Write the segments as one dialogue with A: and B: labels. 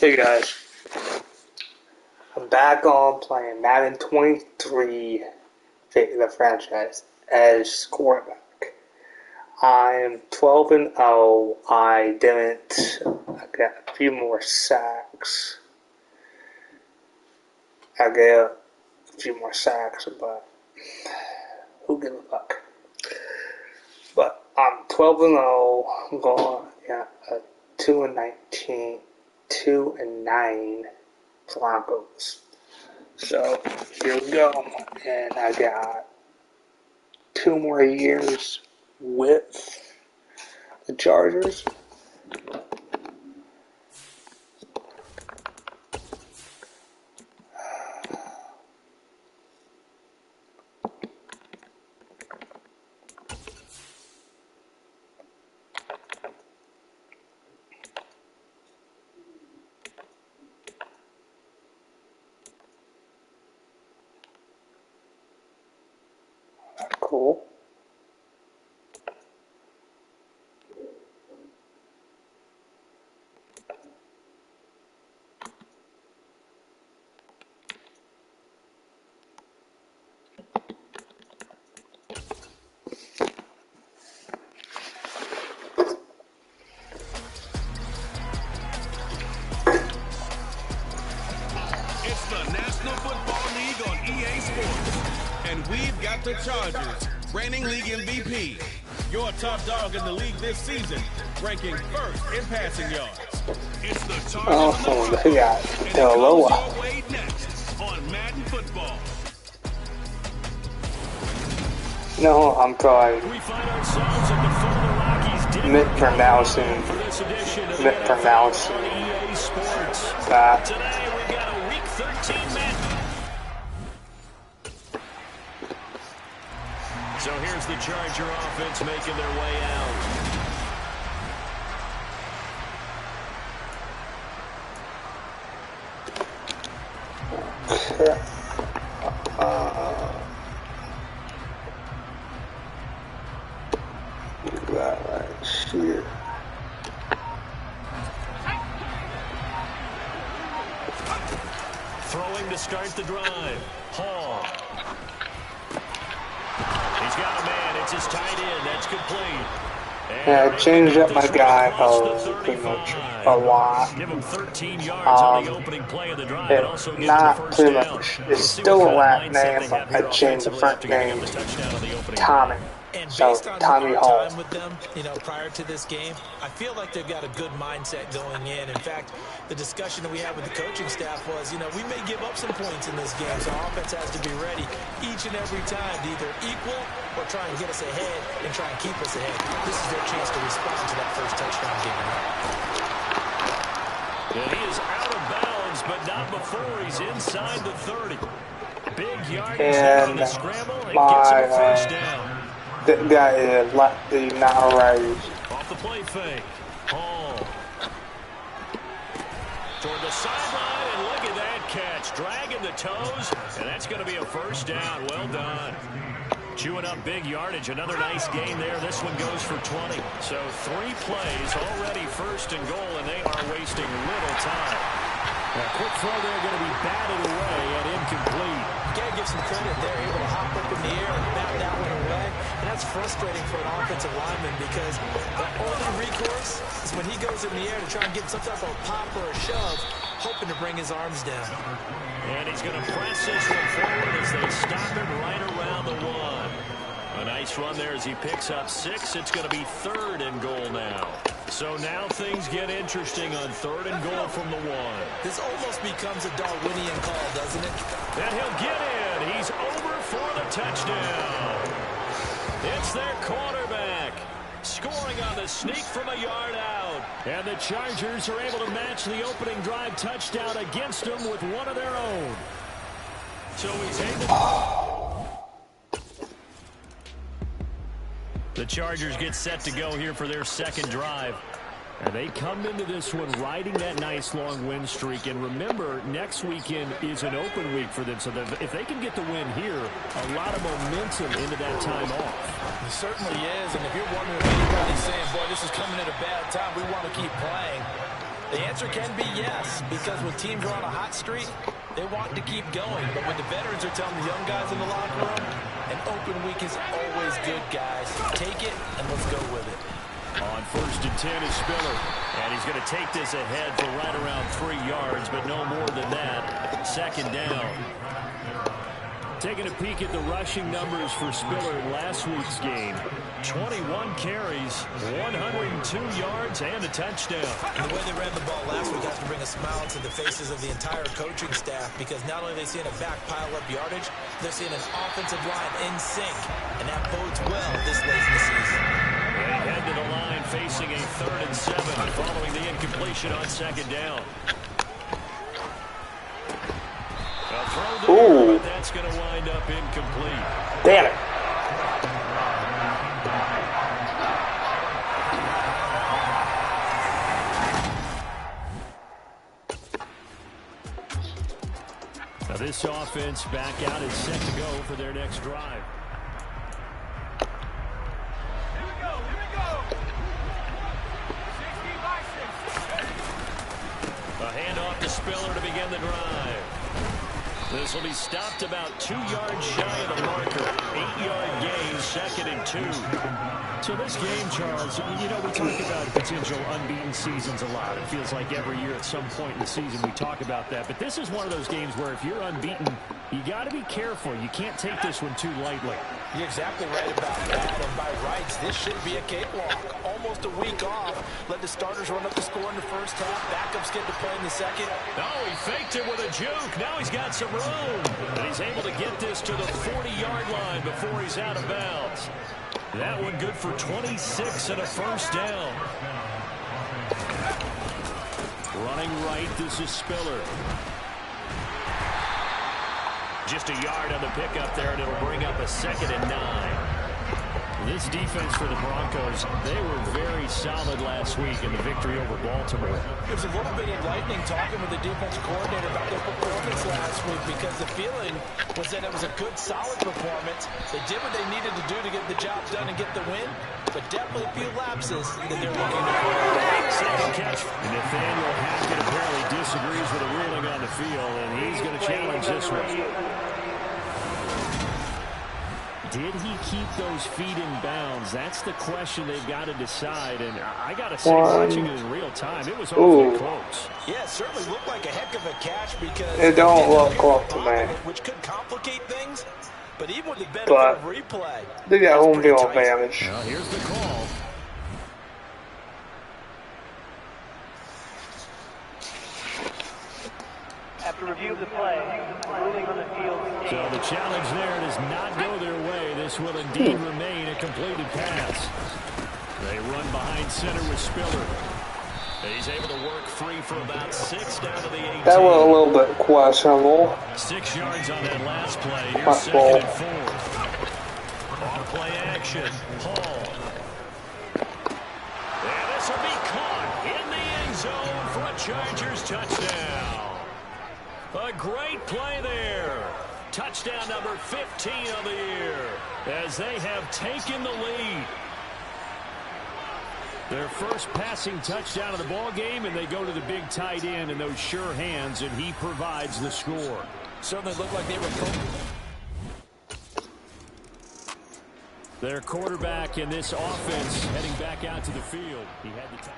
A: Hey guys, I'm back on playing Madden 23, the franchise, as quarterback. I'm 12-0. I got a few more sacks. but who gives a fuck? But I'm 12-0. I'm going a 2-19, 2-9 Broncos. So here we go, and I got 2 more years with the Chargers. Cool.
B: It's the National Football League on EA Sports. And we've got the Chargers, reigning league MVP. Your top dog in the league this season, ranking first in passing yards. It's the Chargers
A: they got Deloa.
B: next on Madden Football.
A: No, I'm calling
B: We find ourselves at the foot of the Rockies.
A: mispronouncing that.
B: Today we got a Week 13 Madden. So here's the Charger offense making their way out.
A: Here.
B: Throwing to start the drive. Hall. He's got a man. It's his tight end. That's complete.
A: Yeah, I changed up my guy pretty much a lot.
B: Give him 13 yards on the opening play of the drive. It also gets
A: not
B: the first
A: pretty
B: down.
A: much. It's still a last name, but I changed the front name Tommy.
C: And
A: So
C: based on
A: Tommy
C: our
A: Hall.
C: time with them, prior to this game, I feel like they've got a good mindset going in. In fact, the discussion that we had with the coaching staff was, we may give up some points in this game, so our offense has to be ready each and every time to either equal or try and get us ahead and try and keep us ahead. This is their chance to respond to that first touchdown given up.
B: And he is out of bounds, but not before he's inside the 30. Big yardage on the scramble. It gets him a first down.
A: That guy is lefty, not right.
B: Off the play fake. Hall. Toward the sideline, and look at that catch. Dragging the toes, and that's going to be a first down. Well done. Chewing up big yardage. Another nice gain there. This one goes for 20. So 3 plays, already first and goal, and they are wasting little time. A quick throw there going to be batted away and incomplete.
C: You got to give some credit. They're able to hop up in the air and bat that one away. And that's frustrating for an offensive lineman because the only recourse is when he goes in the air to try and get some type of pop or a shove, hoping to bring his arms down.
B: And he's going to press this one forward as they stop him right around the 1. A nice run there as he picks up 6. It's going to be 3rd and goal now. So now things get interesting on 3rd and goal from the 1.
C: This almost becomes a Darwinian call, doesn't it?
B: And he'll get in. He's over for the touchdown. It's their quarterback scoring on the sneak from a yard out. And the Chargers are able to match the opening drive touchdown against them with one of their own. So he's able. The Chargers get set to go here for their second drive. And they come into this one riding that nice long win streak. And remember, next weekend is an open week for them. So if they can get the win here, a lot of momentum into that time off.
C: It certainly is. And if you're wondering if anybody's saying, boy, this is coming at a bad time, we want to keep playing. The answer can be yes, because when teams are on a hot streak, they want to keep going. But when the veterans are telling the young guys in the locker room, an open week is always good, guys. Take it, and let's go with it.
B: On 1st and 10 is Spiller. And he's going to take this ahead for right around 3 yards, but no more than that. 2nd down. Taking a peek at the rushing numbers for Spiller in last week's game. 21 carries, 102 yards, and a touchdown.
C: And the way they ran the ball last week has to bring a smile to the faces of the entire coaching staff, because not only are they seeing a back pile up yardage, they're seeing an offensive line in sync, and that bodes well this late in the season.
B: They head to the line facing a 3rd and 7 following the incompletion on 2nd down. A throw there, but that's going to wind up incomplete.
A: Damn it.
B: Now this offense back out is set to go for their next drive.
D: Here we go. 60 by 6.
B: A handoff to Spiller to begin the drive. This will be stopped about 2 yards shy of the marker. 8-yard gain, 2nd and 2. So this game, Charles, you know, we talk about potential unbeaten seasons a lot. It feels like every year at some point in the season we talk about that. But this is one of those games where if you're unbeaten, you got to be careful. You can't take this one too lightly.
C: You're exactly right about that, and by rights, this should be a cakewalk. Almost a week off. Let the starters run up the score in the first half. Backups get to play in the second.
B: Oh, he faked it with a juke. Now he's got some room. And he's able to get this to the 40-yard line before he's out of bounds. That one good for 26 and a 1st down. Running right, this is Spiller. Just a yard on the pickup there, and it'll bring up a 2nd and 9. This defense for the Broncos, they were very solid last week in the victory over Baltimore.
C: There's a little bit of lightning talking with the defense coordinator about their performance last week, because the feeling was that it was a good, solid performance. They did what they needed to do to get the job done and get the win, but definitely a few lapses that they're looking to correct.
B: Second catch. And Nathaniel Hackett apparently disagrees with the ruling on the field, and he's going to challenge this one. Did he keep those feet in bounds? That's the question they've got to decide. And I got to say, watching it in real time, it was awfully close.
C: Yeah, it certainly looked like a heck of a catch, because
A: It don't look close to me.
C: which could complicate things. But even with the benefit of replay,
A: They got home field advantage.
B: Well, here's the call.
E: After review of the play, ruling on the field.
B: So the challenge there does not go their way. This will indeed remain a completed pass. They run behind center with Spiller. He's able to work free for about 6 down to the 18.
A: That was a little bit questionable.
B: 6 yards on that last play. Here's 2nd and 4. On play action, Hall. And this will be caught in the end zone for a Chargers touchdown. A great play there. Touchdown number 15 of the year as they have taken the lead. Their first passing touchdown of the ball game, and they go to the big tight end in those sure hands, and he provides the score.
C: certainly looked like they were
B: Their quarterback in this offense heading back out to the field. He had the time.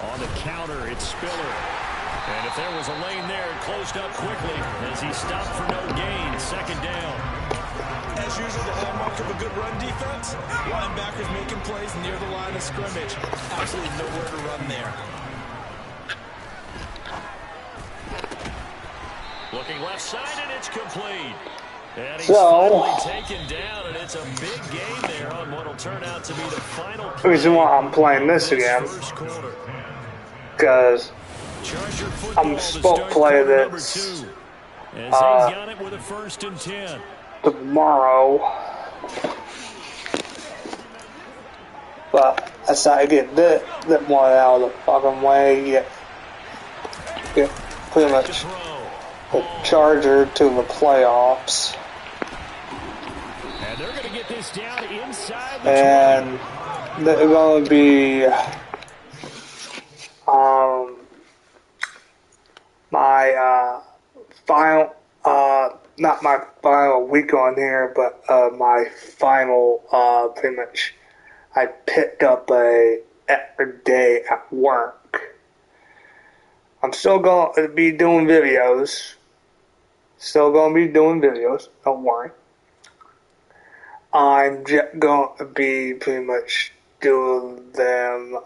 B: On the counter, it's Spiller. And if there was a lane there, it closed up quickly as he stopped for no gain. Second down.
C: As usual, the hallmark of a good run defense. Linebackers making plays near the line of scrimmage. Absolutely nowhere to run there.
B: Looking left side, and it's complete. And he's finally taken down, and it's a big game there on what will turn out to be the final
A: The reason why I'm playing this again, because I'm supposed to play this
B: got it with a 1st and 10.
A: tomorrow, but I decided to get that one out of the fucking way. get pretty much the Charger to the playoffs.
B: And they're going to get this down inside the 20.
A: And they're going to be my final, not my final week on here, but my final, pretty much, I picked up a extra day at work. I'm still going to be doing videos. Don't worry. I'm just going to be pretty much doing them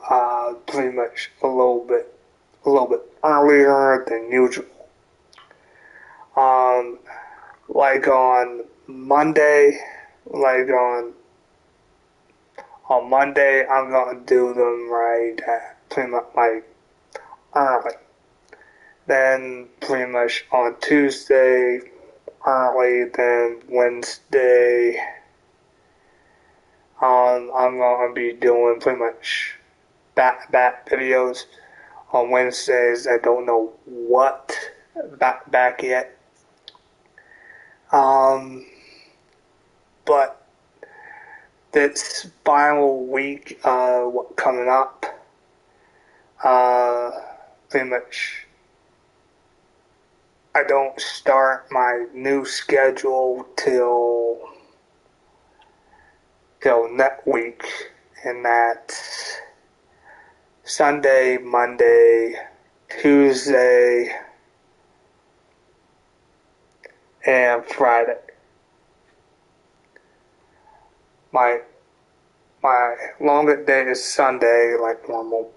A: pretty much a little bit earlier than usual. Like on Monday, on Monday, I'm going to do them right at pretty much like early. Then pretty much on Tuesday, early. Then Wednesday, I'm going to be doing pretty much back videos. On Wednesdays, I don't know what back yet. But this final week, coming up, pretty much, I don't start my new schedule till next week, and that's Sunday, Monday, Tuesday, and Friday. My longest day is Sunday, like normal.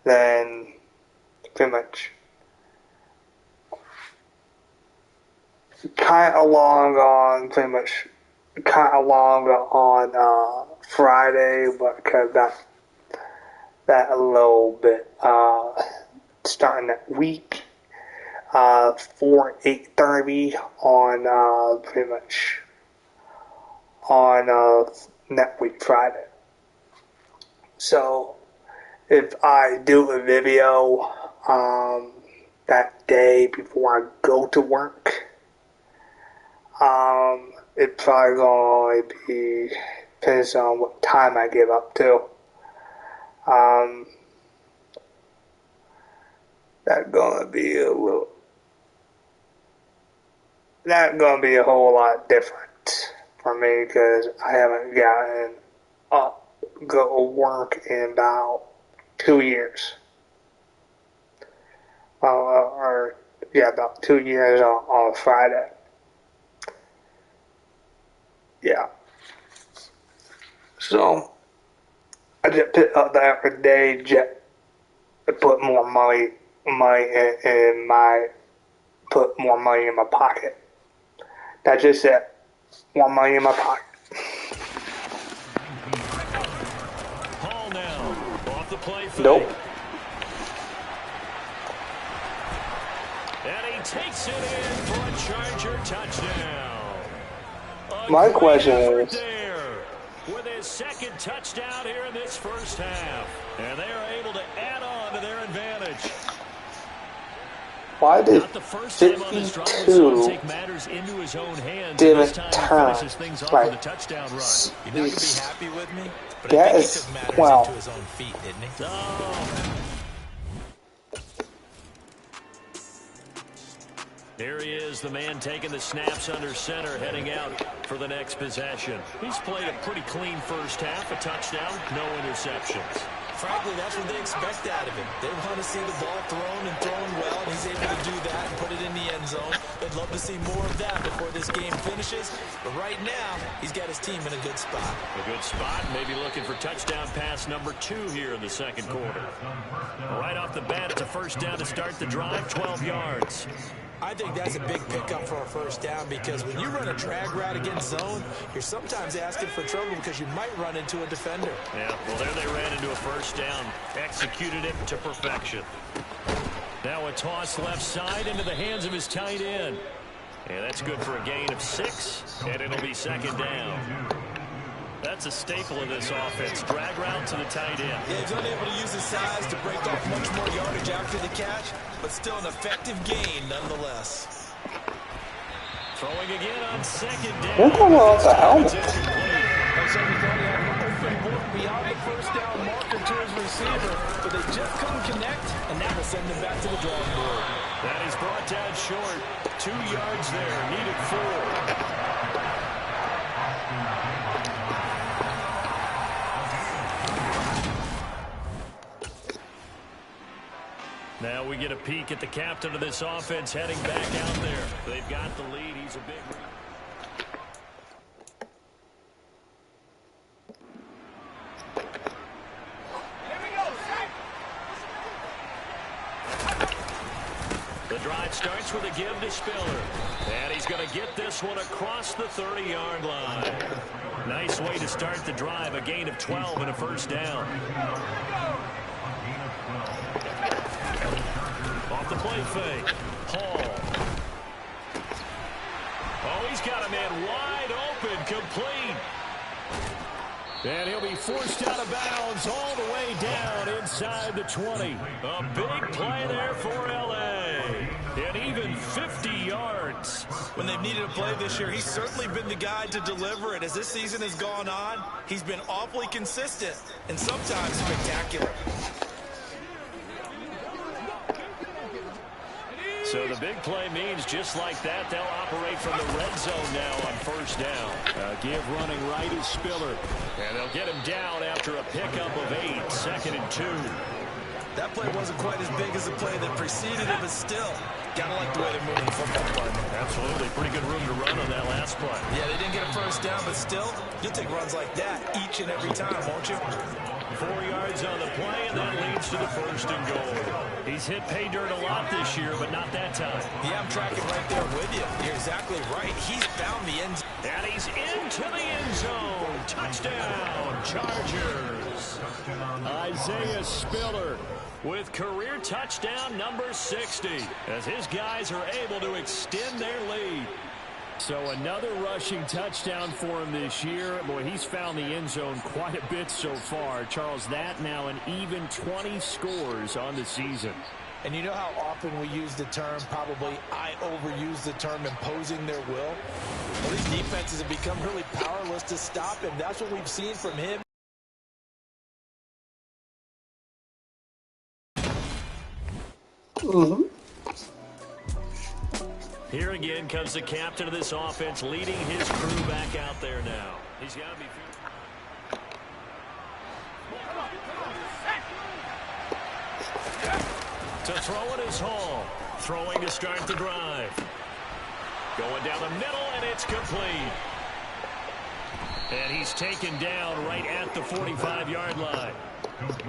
A: Then pretty much kind of long on Friday, but because that a little bit starting that week. 8:30 on pretty much on next week Friday. So if I do a video that day before I go to work, it's probably going to be depends on what time I get up to. That's gonna be a whole lot different for me because I haven't gotten up go work in about 2 years. About 2 years on Friday. Yeah. So I just picked up the extra day just to put more money in my pocket. That's just it. More money in my pocket.
B: Hall now off the play fake.
A: Nope.
B: And he takes it in for a Charger touchdown.
A: My question is,
B: with his second touchdown here in this first half, and they are able to add on to their advantage.
A: why did 52 didn't turn? Like,
C: You're not going to be happy with me, but
A: that
C: I think
A: is,
C: he took matters
A: well,
C: into his own feet, didn't he?
B: Here he is, the man taking the snaps under center, heading out for the next possession. He's played a pretty clean first half, a touchdown, no interceptions.
C: Frankly, that's what they expect out of him. They want to see the ball thrown and thrown well, and he's able to do that and put it in the end zone. They'd love to see more of that before this game finishes. But right now, he's got his team in a good spot.
B: A good spot, maybe looking for touchdown pass number 2 here in the second quarter. Right off the bat, it's a first down to start the drive, 12 yards.
C: I think that's a big pickup for a first down because when you run a drag route against zone, you're sometimes asking for trouble because you might run into a defender.
B: Yeah, well, there they ran into a first down. Executed it to perfection. Now a toss left side into the hands of his tight end. And that's good for a gain of 6, and it'll be second down. That's a staple of this offense. Drag route to the tight end.
C: Yeah, he's unable to use his size to break off much more yardage after the catch, but still an effective gain nonetheless.
B: Throwing again on second down.
A: What's going on with the helmet?
C: Beyond the first down marker to his receiver, but they just couldn't connect, and that will send them back to the drawing board.
B: That is brought down short. 2 yards there, needed 4. Now we get a peek at the captain of this offense heading back out there. They've got the lead. He's a big... The drive starts with a give to Spiller. And he's going to get this one across the 30-yard line. Nice way to start the drive. A gain of 12 and a first down. Off the play fake. Hall. Oh, he's got a man wide open. Complete. And he'll be forced out of bounds all the way down inside the 20. A big play there for L.A. And even 50 yards.
C: When they've needed a play this year, he's certainly been the guy to deliver it. As this season has gone on, he's been awfully consistent and sometimes spectacular.
B: So the big play means just like that, they'll operate from the red zone now on first down. Give running right is Spiller. And they'll get him down after a pickup of 8, 2nd and 2.
C: That play wasn't quite as big as the play that preceded it, but still, gotta like the way they're moving the football department.
B: Absolutely. Pretty good room to run on that last play.
C: Yeah, they didn't get a first down, but still, you'll take runs like that each and every time, won't you?
B: 4 yards on the play, and that leads to the 1st and goal. He's hit pay dirt a lot this year, but not that time.
C: Yeah, I'm tracking right there with you. You're exactly right. He's found the end zone.
B: And he's into the end zone. Touchdown, Chargers. Isaiah Spiller with career touchdown number 60, as his guys are able to extend their lead. So another rushing touchdown for him this year. Boy, he's found the end zone quite a bit so far. Charles, that now an even 20 scores on the season.
C: And you know how often we use the term, probably I overuse the term, imposing their will? Well, these defenses have become really powerless to stop him. That's what we've seen from him.
B: Here again comes the captain of this offense, leading his crew back out there now. He's got to be... To throw it is Hall. Throwing to start the drive. Going down the middle, and it's complete. And he's taken down right at the 45-yard line.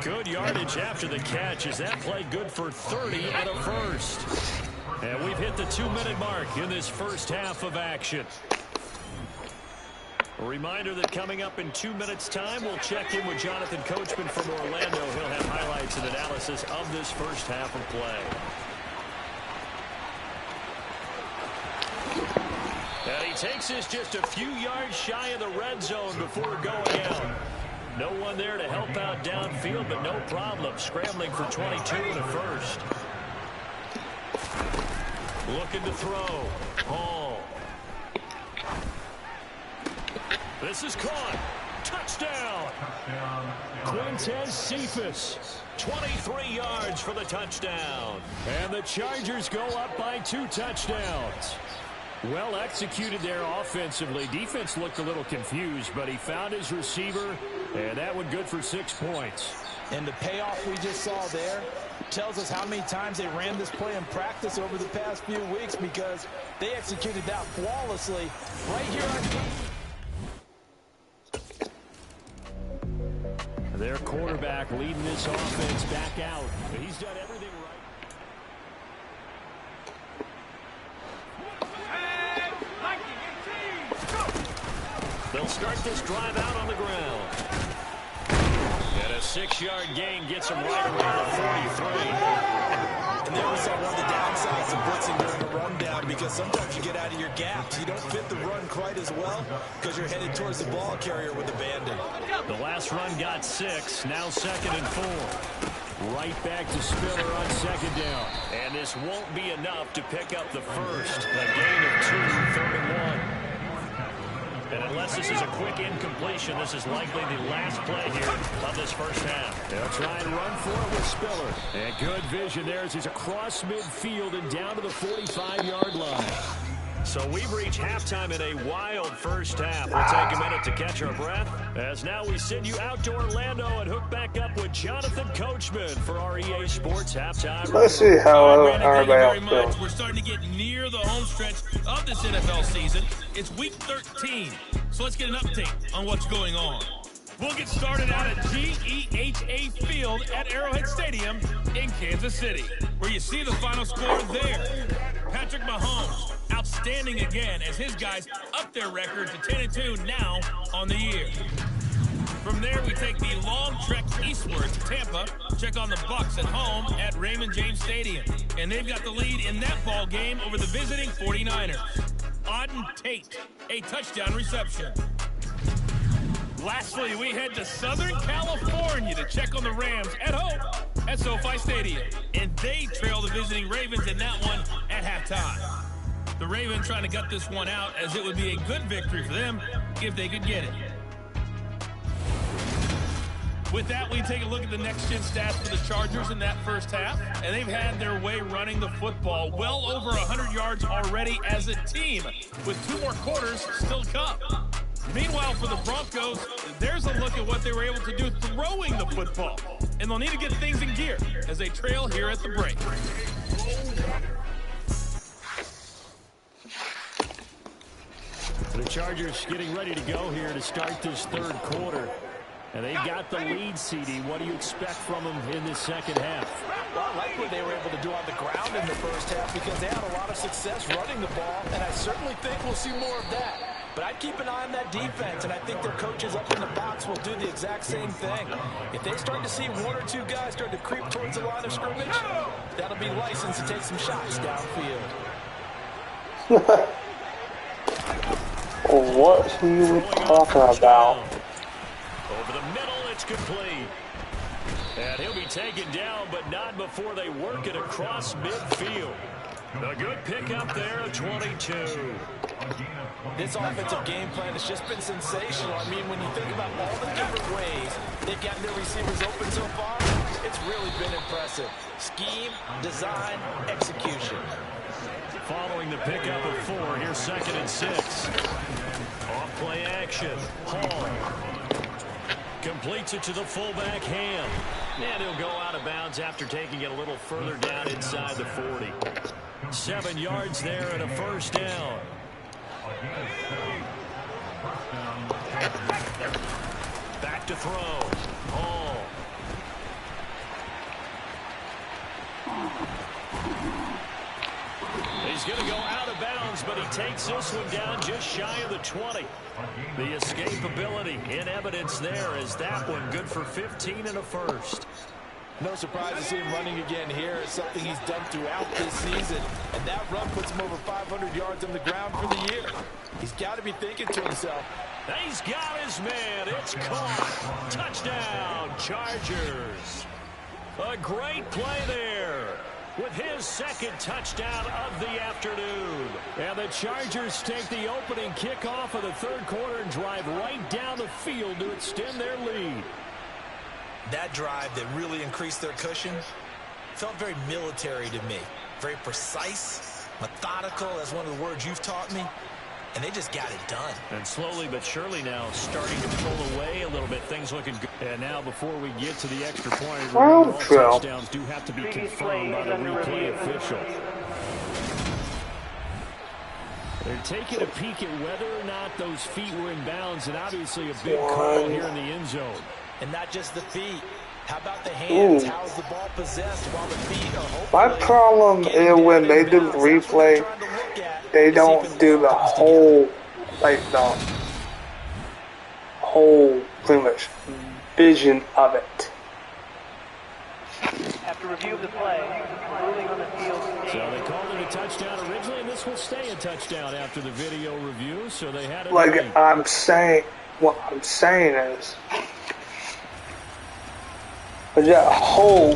B: Good yardage after the catch. Is that play good for 30 and a first? And we've hit the 2-minute mark in this first half of action. A reminder that coming up in 2 minutes' time, we'll check in with Jonathan Coachman from Orlando. He'll have highlights and analysis of this first half of play. And he takes this just a few yards shy of the red zone before going out. No one there to help out downfield, but no problem. Scrambling for 22 and a first. Looking to throw. Hall. This is caught. Touchdown. Quintez Cephas. 23 yards for the touchdown. And the Chargers go up by 2 touchdowns. Well executed there offensively. Defense looked a little confused, but he found his receiver, and that one good for 6 points.
C: And the payoff we just saw there tells us how many times they ran this play in practice over the past few weeks, because they executed that flawlessly right here on...
B: Their quarterback leading this offense back out. He's done everything right. They'll start this drive out on the ground. And a 6-yard gain gets him right around the 43.
C: And And there we saw one of the downsides of blitzing during the rundown, because sometimes you get out of your gaps. You don't fit the run quite as well because you're headed towards the ball carrier with abandon.
B: The last run got 6. Now 2nd and 4. Right back to Spiller on 2nd down. And this won't be enough to pick up the first. A gain of 2, 3rd and 1. And unless this is a quick incompletion, this is likely the last play here of this first half. They'll try and run for it with Spiller. And good vision there as he's across midfield and down to the 45-yard line. So we've reached halftime in a wild first half. We'll take a minute to catch our breath, as now we send you out to Orlando and hook back up with Jonathan Coachman for our EA Sports Halftime.
A: Let's see how everybody else feels.
F: We're starting to get near the home stretch of this NFL season. It's week 13, so let's get an update on what's going on. We'll get started out at GEHA Field at Arrowhead Stadium in Kansas City, where you see the final score there. Patrick Mahomes, outstanding again as his guys up their record to 10-2 now on the year. From there, we take the long trek eastward to Tampa, check on the Bucs at home at Raymond James Stadium. And they've got the lead in that ball game over the visiting 49ers. Auden Tate, a touchdown reception. Lastly, we head to Southern California to check on the Rams at home at SoFi Stadium. And they trail the visiting Ravens in that one at halftime. The Ravens trying to gut this one out, as it would be a good victory for them if they could get it. With that, we take a look at the next-gen stats for the Chargers in that first half. And they've had their way running the football, well over 100 yards already as a team, with 2 more quarters still to come. Meanwhile, for the Broncos, there's a look at what they were able to do throwing the football. And they'll need to get things in gear as they trail here at the break.
B: The Chargers getting ready to go here to start this third quarter. And they've got the lead, CD. What do you expect from them in this second half?
C: Well, I like what they were able to do on the ground in the first half, because they had a lot of success running the ball, and I certainly think we'll see more of that. But I'd keep an eye on that defense, and I think their coaches up in the box will do the exact same thing. If they start to see 1 or 2 guys start to creep towards the line of scrimmage, that'll be license to take some shots downfield.
A: What are you talking about?
B: Over the middle, it's complete. And he'll be taken down, but not before they work it across midfield. A good pickup there of 22.
C: This offensive game plan has just been sensational. I mean, when you think about all the different ways they've gotten their receivers open so far, it's really been impressive. Scheme, design, execution.
B: Following the pickup of 4, here's 2nd and 6. Off play action. Hall completes it to the fullback, Ham. And he'll go out of bounds after taking it a little further down inside the 40. 7 yards there and a first down. Back to throw. Hall. He's going to go out of bounds, but he takes this one down just shy of the 20. The escapability in evidence there, as that one good for 15 and a first.
C: No surprise to see him running again here. It's something he's done throughout this season. And that run puts him over 500 yards on the ground for the year. He's got to be thinking to himself,
B: He's got his man. It's caught. Touchdown, Chargers. A great play there with his 2nd touchdown of the afternoon. And the Chargers take the opening kickoff of the third quarter and drive right down the field to extend their lead.
C: that drive that really increased their cushion felt very military to me. Very precise, methodical. That's one of the words you've taught me. And they just got it done.
B: And slowly but surely now starting to pull away a little bit. Things looking good. And now before we get to the extra point, all touchdowns do have to be confirmed by the replay official. They're taking a peek at whether or not those feet were in bounds, and obviously a big call here in the end zone.
C: And not just the feet. How about the hands? How's the ball possessed while the feet are
A: My problem is when they do the replay, they don't do the whole, like the whole pretty much vision of it.
E: After review of the play, ruling on the
B: This will stay a touchdown after the video review, so they had it.
A: Like I'm saying, what I'm saying is, that whole.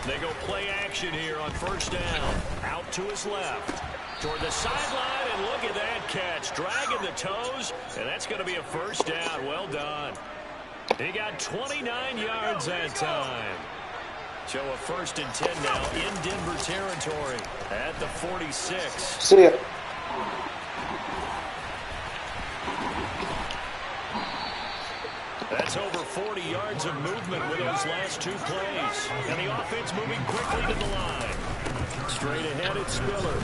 B: They go play action here on first down. Out to his left. Toward the sideline, and look at that catch. Dragging the toes, and that's going to be a first down. Well done. He got 29 yards that time. So a 1st and 10 now in Denver territory at the 46.
A: See it.
B: That's over 40 yards of movement with those last 2 plays. And the offense moving quickly to the line. Straight ahead, it's Spiller.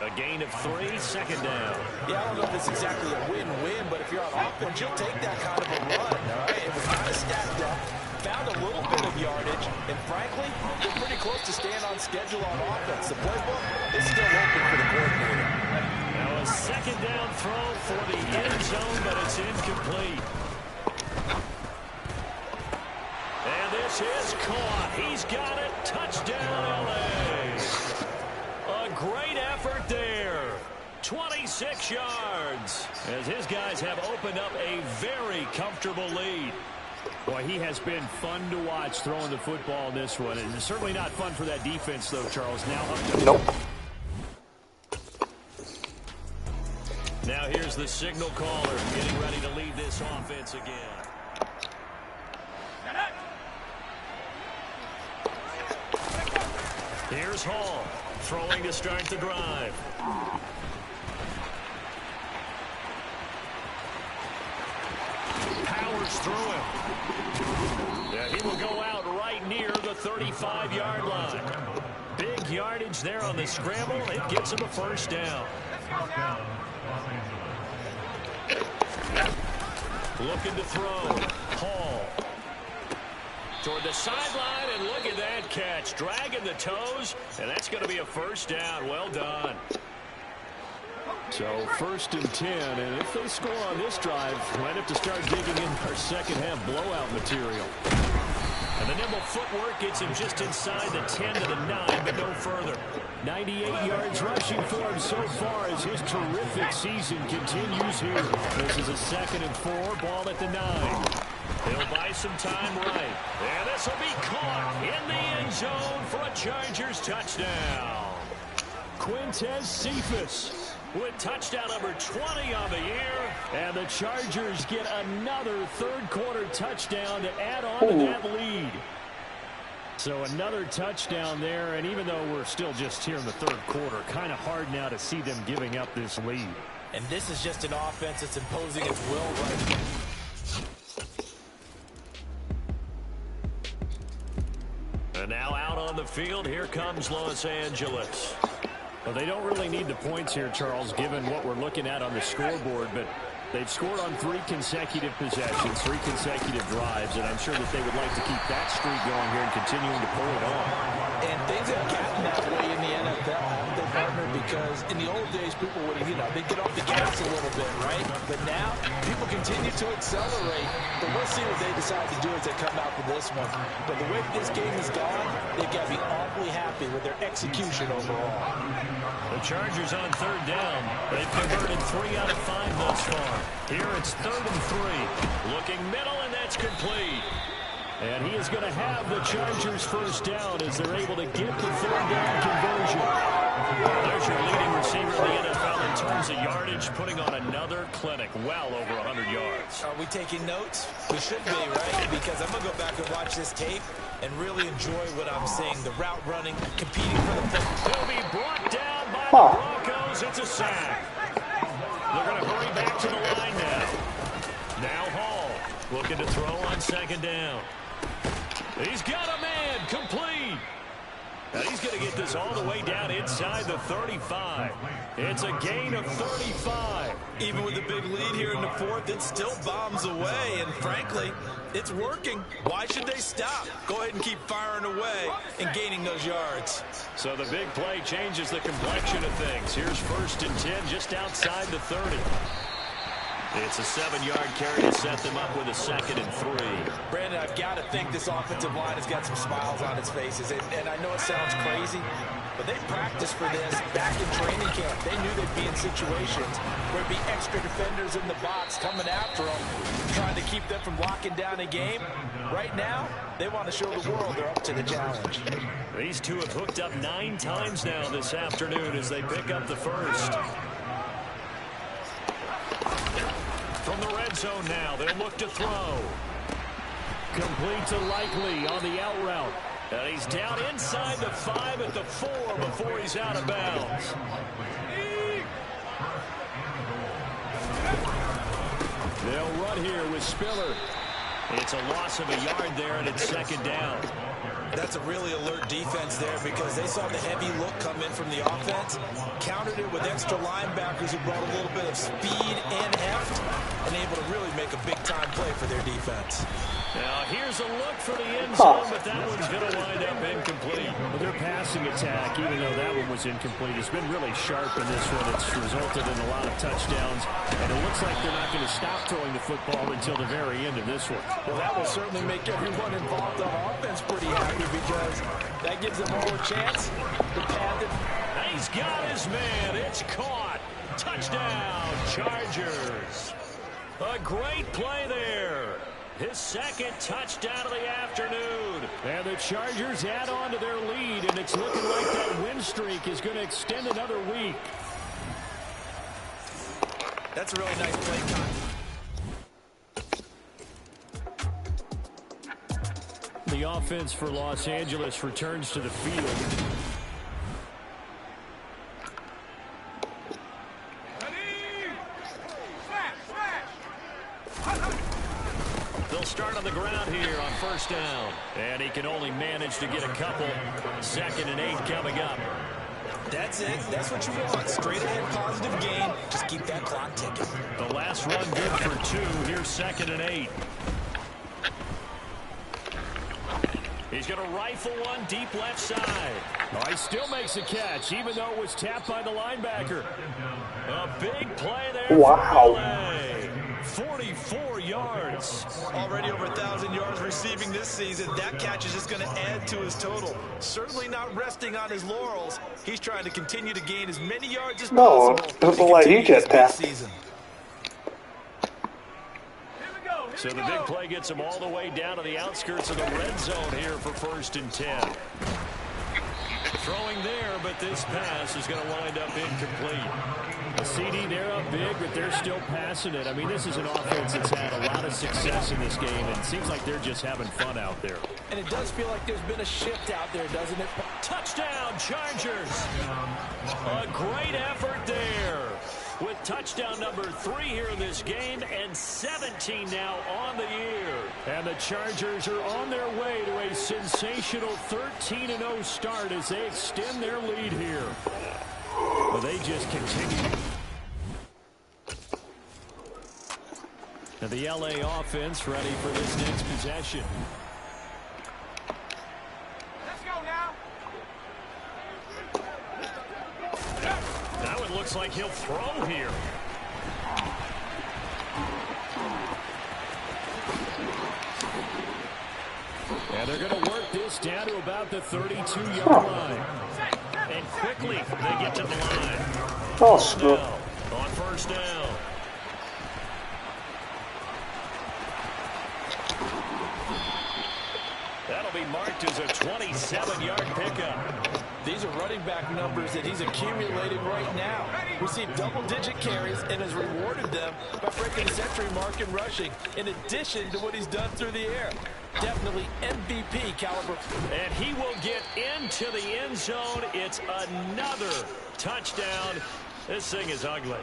B: A gain of 3, 2nd down.
C: Yeah, I don't know if it's exactly a win-win, but if you're on offense, you'll take that kind of a run, all right? It was kind of stacked up, found a little bit of yardage, and frankly, they're pretty close to staying on schedule on offense. The playbook is still open for the coordinator.
B: Now a 2nd down throw for the end zone, but it's incomplete. And this is caught. He's got it. Touchdown, L.A. A great effort there. 26 yards. As his guys have opened up a very comfortable lead.
G: Boy, he has been fun to watch throwing the football in this one. It's certainly not fun for that defense, though, Charles. Now up to...
A: Nope.
B: Now here's the signal caller getting ready to lead this offense again. Here's Hall, throwing to start the drive. Powers through him. Yeah, he will go out right near the 35-yard line. Big yardage there on the scramble. It gets him a 1st down. Looking to throw. Hall. Toward the sideline, and look at that catch. Dragging the toes, and that's going to be a 1st down. Well done.
G: So 1st and 10, and if they score on this drive, might have to start digging in our second-half blowout material.
B: And the nimble footwork gets him just inside the 10 to the 9, but no further.
G: 98 yards rushing for him so far as his terrific season continues here. This is a 2nd and 4, ball at the 9.
B: He'll buy some time right. And this will be caught in the end zone for a Chargers touchdown.
G: Quintez Cephas
B: with touchdown number 20 on the year.
G: And the Chargers get another 3rd quarter touchdown to add on to that lead. So another touchdown there, and even though we're still just here in the 3rd quarter, kind of hard now to see them giving up this lead.
C: And this is just an offense that's imposing its will right now.
B: And now out on the field, here comes Los Angeles.
G: Well, they don't really need the points here, Charles, given what we're looking at on the scoreboard, but they've scored on 3 consecutive possessions, 3 consecutive drives, and I'm sure that they would like to keep that streak going here and continuing to pull it on.
C: And things have gotten that way in the NFL, haven't they, partner? Because in the old days, people would, they'd get off the gas a little bit, right? But now, people continue to accelerate. But we'll see what they decide to do as they come out for this one. But the way this game has gone, they've got to be awfully happy with their execution overall.
B: The Chargers on 3rd down. They've converted 3 out of 5 thus far. Here it's 3rd and 3. Looking middle, and that's complete.
G: And he is going to have the Chargers 1st down as they're able to get the 3rd down conversion.
B: There's your leading receiver in the NFL in terms of yardage, putting on another clinic, well over 100 yards.
C: Are we taking notes? We should be, right? Because I'm going to go back and watch this tape and really enjoy what I'm seeing. The route running, competing for the football.
B: He'll be brought down by the Broncos. It's a sack. They're going to hurry back to the line now. Now Hall looking to throw on 2nd down. He's got a man, complete. And he's going to get this all the way down inside the 35. It's a gain of 35.
C: Even with a big lead here in the fourth, it still bombs away. And frankly, it's working. Why should they stop? Go ahead and keep firing away and gaining those yards.
B: So the big play changes the complexion of things. Here's 1st and 10 just outside the 30. It's a 7-yard carry to set them up with a 2nd and 3.
C: Brandon, I've got to think this offensive line has got some smiles on its faces. And I know it sounds crazy, but they practiced for this back in training camp. They knew they'd be in situations where there'd be extra defenders in the box coming after them, trying to keep them from locking down a game. Right now, they want to show the world they're up to the challenge.
B: These two have hooked up 9 times now this afternoon as they pick up the first. From the red zone now, they'll look to throw.
G: Complete to Likely on the out route.
B: And he's down inside the 5 at the 4 before he's out of bounds.
G: They'll run here with Spiller.
B: It's a loss of a yard there, and it's 2nd down.
C: That's a really alert defense there because they saw the heavy look come in from the offense, countered it with extra linebackers who brought a little bit of speed and heft, and able to really make a big-time play for their defense.
B: Now, here's a look for the end zone, but that one's going to wind up incomplete.
G: Well, their passing attack, even though that one was incomplete, has been really sharp in this one. It's resulted in a lot of touchdowns, and it looks like they're not going to stop throwing the football until the very end of this one.
C: Well, that will certainly make everyone involved on offense pretty happy because that gives them more chance to pad the...
B: He's got his man. It's caught. Touchdown, Chargers. A great play there. His 2nd touchdown of the afternoon.
G: And the Chargers add on to their lead, and it's looking like that win streak is going to extend another week.
C: That's a really nice play, Con.
G: The offense for Los Angeles returns to the field.
B: They'll start on the ground here on 1st down. And he can only manage to get a couple. 2nd and 8 coming up.
C: That's it. That's what you want. Straight ahead positive gain. Just keep that clock ticking.
B: The last run good for 2. Here's 2nd and 8. He's going to rifle one deep left side.
G: Oh, he still makes a catch, even though it was tapped by the linebacker.
B: A big play there.
A: Wow.
B: For 44 yards.
C: Already over 1,000 yards receiving this season. That catch is just going to add to his total. Certainly not resting on his laurels. He's trying to continue to gain as many yards as possible.
A: Doesn't let you get that.
B: So the big play gets him all the way down to the outskirts of the red zone here for 1st and 10. Throwing there, but this pass is going to wind up incomplete.
G: A CD, they're up big, but they're still passing it. I mean, this is an offense that's had a lot of success in this game, and it seems like they're just having fun out there.
C: And it does feel like there's been a shift out there, doesn't it?
B: Touchdown, Chargers. A great effort there. With touchdown number 3 here in this game and 17 now on the year.
G: And the Chargers are on their way to a sensational 13-0 start as they extend their lead here. Well, they just continue. Now the LA offense ready for this next possession.
D: Let's go now.
B: Now it looks like he'll throw here.
G: And they're going to work this down to about the 32-yard line.
B: And quickly they get to the line.
A: Oh, screw.
B: On 1st down. That'll be marked as a 27-yard pickup.
C: These are running back numbers that he's accumulating right now. Received double-digit carries and has rewarded them by breaking the century mark in rushing, in addition to what he's done through the air. Definitely MVP caliber.
B: And he will get into the end zone. It's another touchdown. This thing is ugly.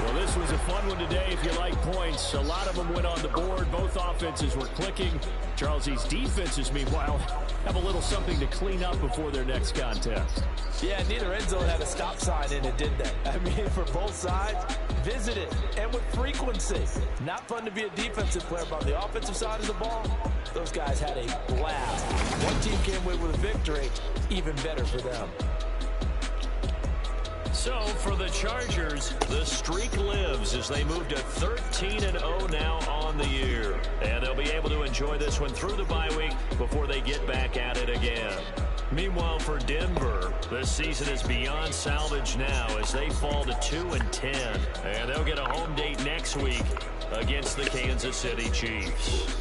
G: Well, this was a fun one points. A lot of them went on the board. Both offenses were clicking. Charles, these defenses, meanwhile, have a little something to clean up before their next contest.
C: Yeah, neither end zone had a stop sign in it, did they? I mean, for both sides, visit it, and with frequency. Not fun to be a defensive player, but on the offensive side of the ball, those guys had a blast. One team came away with a victory, even better for them.
B: So for the Chargers, the streak lives as they move to 13-0 now on the year. And they'll be able to enjoy this one through the bye week before they get back at it again. Meanwhile, for Denver, this season is beyond salvage now as they fall to 2-10. And they'll get a home date next week against the Kansas City Chiefs.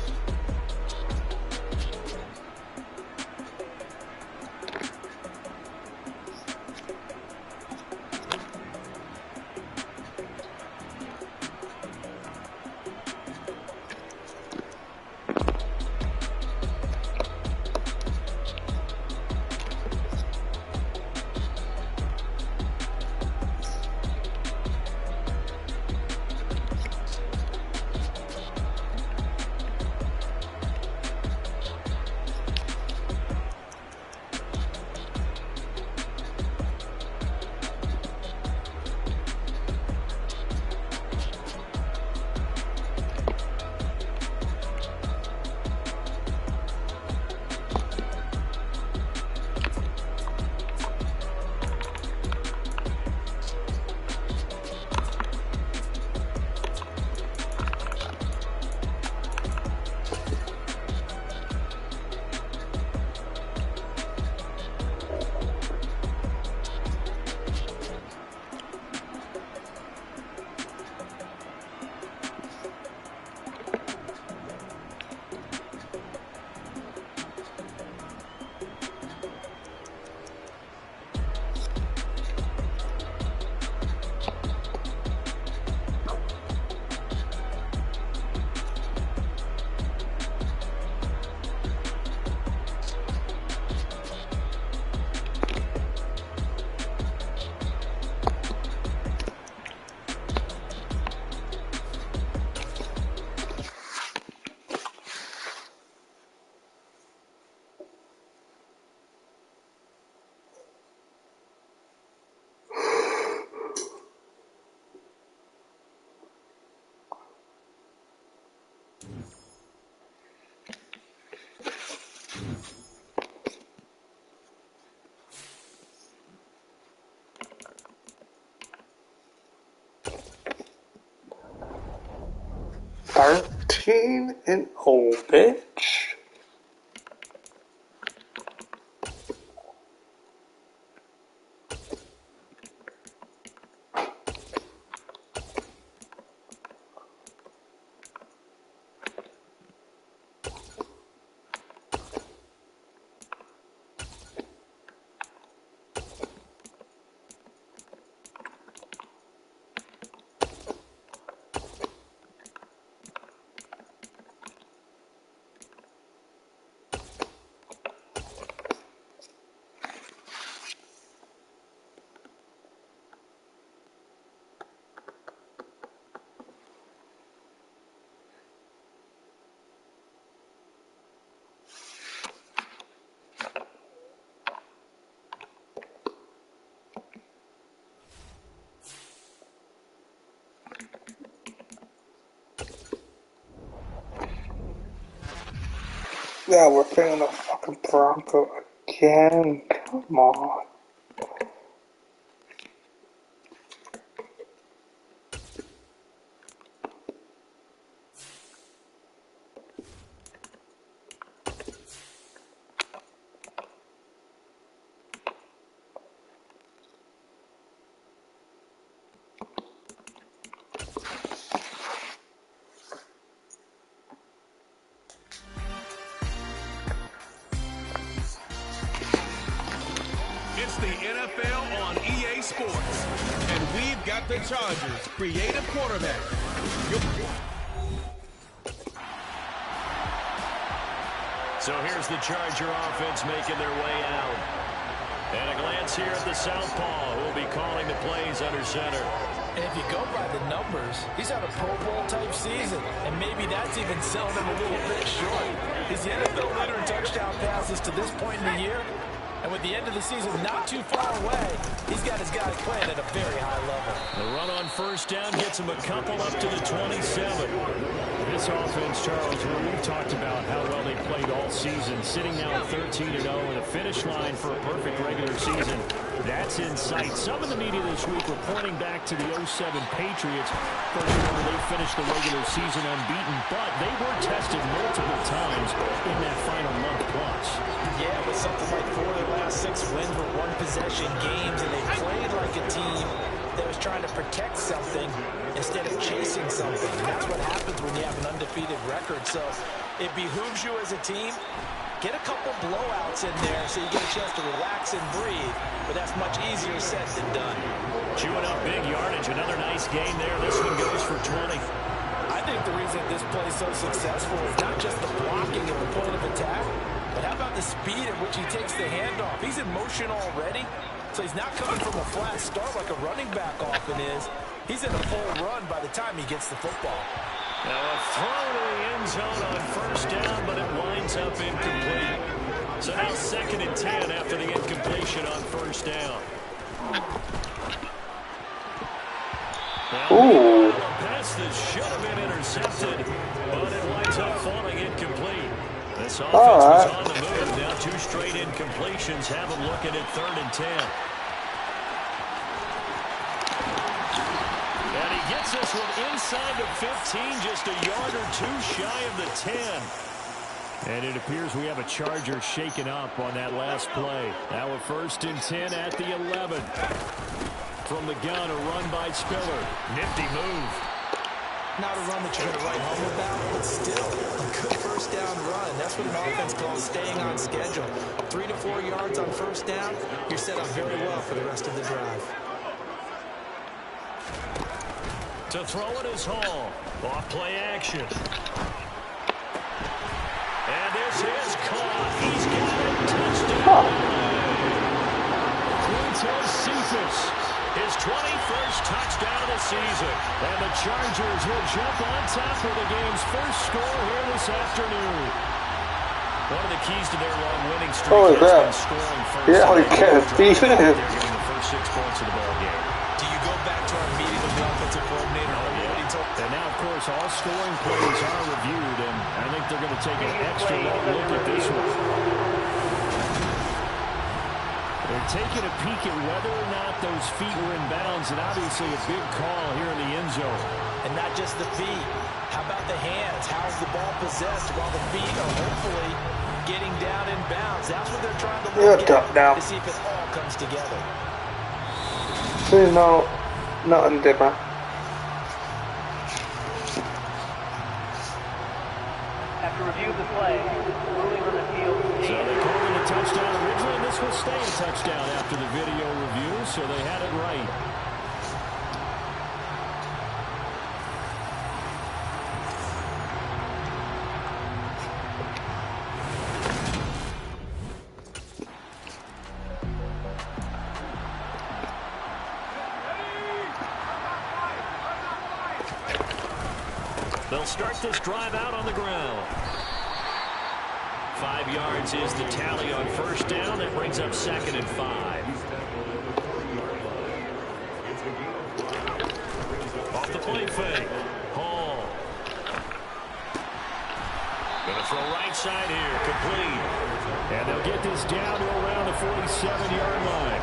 A: And old bitch. Yeah, we're playing the fucking Bronco again. Come on.
F: It's the NFL on EA Sports. And we've got the Chargers' creative quarterback.
B: So here's the Charger offense making their way out. And a glance here at the southpaw, who will be calling the plays under center.
C: And if you go by the numbers, he's had a Pro Bowl type season. And maybe that's even selling him a little bit short. He's the NFL leader in touchdown passes to this point in the year. And with the end of the season not too far away, he's got his guys playing at a very high level.
G: The run on first down gets him a couple up to the 27. This offense, Charles, we've talked about how well they played all season, sitting now at 13-0 with a finish line for a perfect regular season. That's in sight. Some in the media this week reporting back to the 07 Patriots. First quarter, they finished the regular season unbeaten, but they were tested multiple times in that final month plus.
C: Yeah, with something like 4 of their last 6 wins were one-possession games, and they played like a team that was trying to protect something instead of chasing something. And that's what happens when you have an undefeated record. So it behooves you as a team, get a couple blowouts in there so you get a chance to relax and breathe. But that's much easier said than done.
G: Chewing up big yardage. Another nice gain there. This one goes for 20.
C: I think the reason this play is so successful is not just the blocking at the point of attack, but how about the speed at which he takes the handoff? He's in motion already, so he's not coming from a flat start like a running back often is. He's in a full run by the time he gets the football.
G: Now a throw to the end zone on first down, but it winds up incomplete. So now 2nd and 10 after the incompletion on first down.
A: Ooh.
G: A pass that should have been intercepted, but it winds up falling incomplete. This offense was on the move. Now 2 straight incompletions have them looking at 3rd and 10. And he gets this one inside the 15, just a yard or 2 shy of the 10. And it appears we have a Charger shaken up on that last play. Now a 1st and 10 at the 11. From the gun, a run by Spiller. Nifty move.
C: Not a run that you're going to write home about, but still a good first down run. That's what an offense calls staying on schedule. 3 to 4 yards on first down, you're set up very well for the rest of the drive.
G: To throw it is Hall. Off play action. And this is caught. He's got it. Touchdown. Quintez Cephas. His 21st touchdown of the season. And the Chargers will jump on top of the game's first score here this afternoon. One of the keys to their long winning streak has been scoring first.
A: Yeah, we can't beat it.
G: They're getting the first 6 points of the ball game.
C: Do you go back to our meeting with the offensive coordinator?
G: And now, of course, all scoring plays are reviewed, and I think they're going to take an extra long look at this one. They're taking a peek at whether or not those feet were in bounds, and obviously a big call here in the end zone.
C: And not just the feet. How about the hands? How's the ball possessed while the feet are hopefully getting down in bounds? That's what they're trying to look at to see if it all comes together.
A: No, nothing different.
E: After review of the play, ruling on the field.
G: So they called it a touchdown originally, and this will stay a touchdown after the video review, so they had it right. They'll start this drive out on the ground. 5 yards is the tally on first down. That brings up 2nd and 5. Off the play fake. Hall. Gonna throw right side here. Complete. And they'll get this down to around the 47-yard line.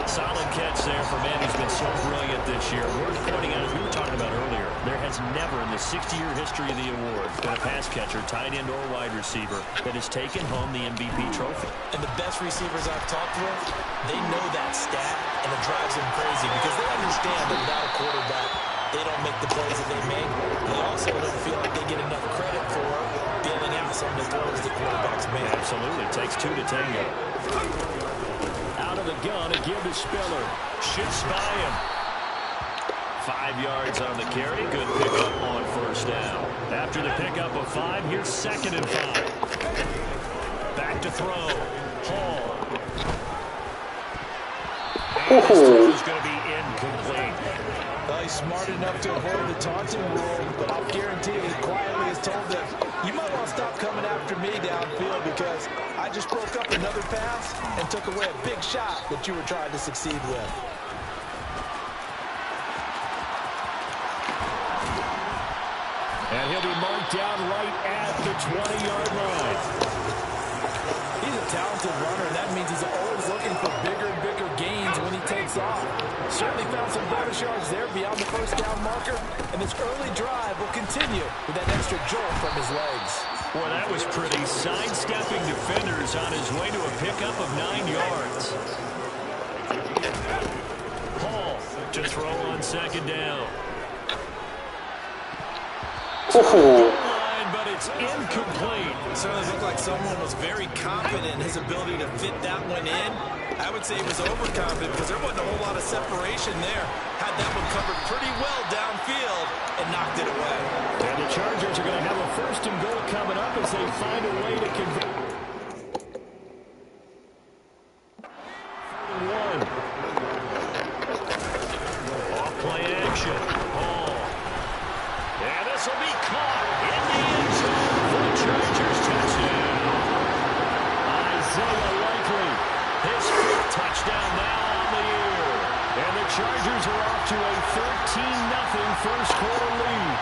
G: Solid catch there for man who's been so brilliant this year. Worth pointing out, as we were talking about earlier, there has never in the 60-year history of the award been a pass catcher, tight end, or wide receiver that has taken home the MVP trophy.
C: And the best receivers I've talked with, they know that stat, and it drives them crazy because they understand that without a quarterback, they don't make the plays that they make. They also don't feel like they get enough credit for dealing out some of the throws the quarterbacks make.
G: Absolutely. It takes 2 to tango. Out of the gun, a give to Spiller. Shifts by him. 5 yards on the carry. Good pickup on first down. After the pickup of 5, here's 2nd and 5. Back to throw. Hall. And this throw is going to be incomplete.
C: Well, he's smart enough to avoid the taunting rule, but I'll guarantee he quietly has told them, you might want to stop coming after me downfield because I just broke up another pass and took away a big shot that you were trying to succeed with.
G: And he'll be marked down right at the 20-yard line.
C: He's a talented runner, and that means he's always looking for bigger and bigger gains when he takes off. Certainly found some bonus yards there beyond the first down marker, and this early drive will continue with that extra jolt from his legs.
B: Boy, that was pretty. Sidestepping defenders on his way to a pickup of 9 yards. Hall to throw on second down. Line, but it's incomplete.
C: It certainly looked like someone was very confident in his ability to fit that one in. I would say he was overconfident because there wasn't a whole lot of separation there. Had that one covered pretty well downfield and knocked it away.
G: And the Chargers are going to have a first and goal coming up as they find a way to convert.
B: Off play action. Hall. And this will be caught in the end zone for the Chargers touchdown.
G: Isaiah Likely,
B: His fifth touchdown now on the year.
G: and the Chargers are off to a 13-0 first quarter lead.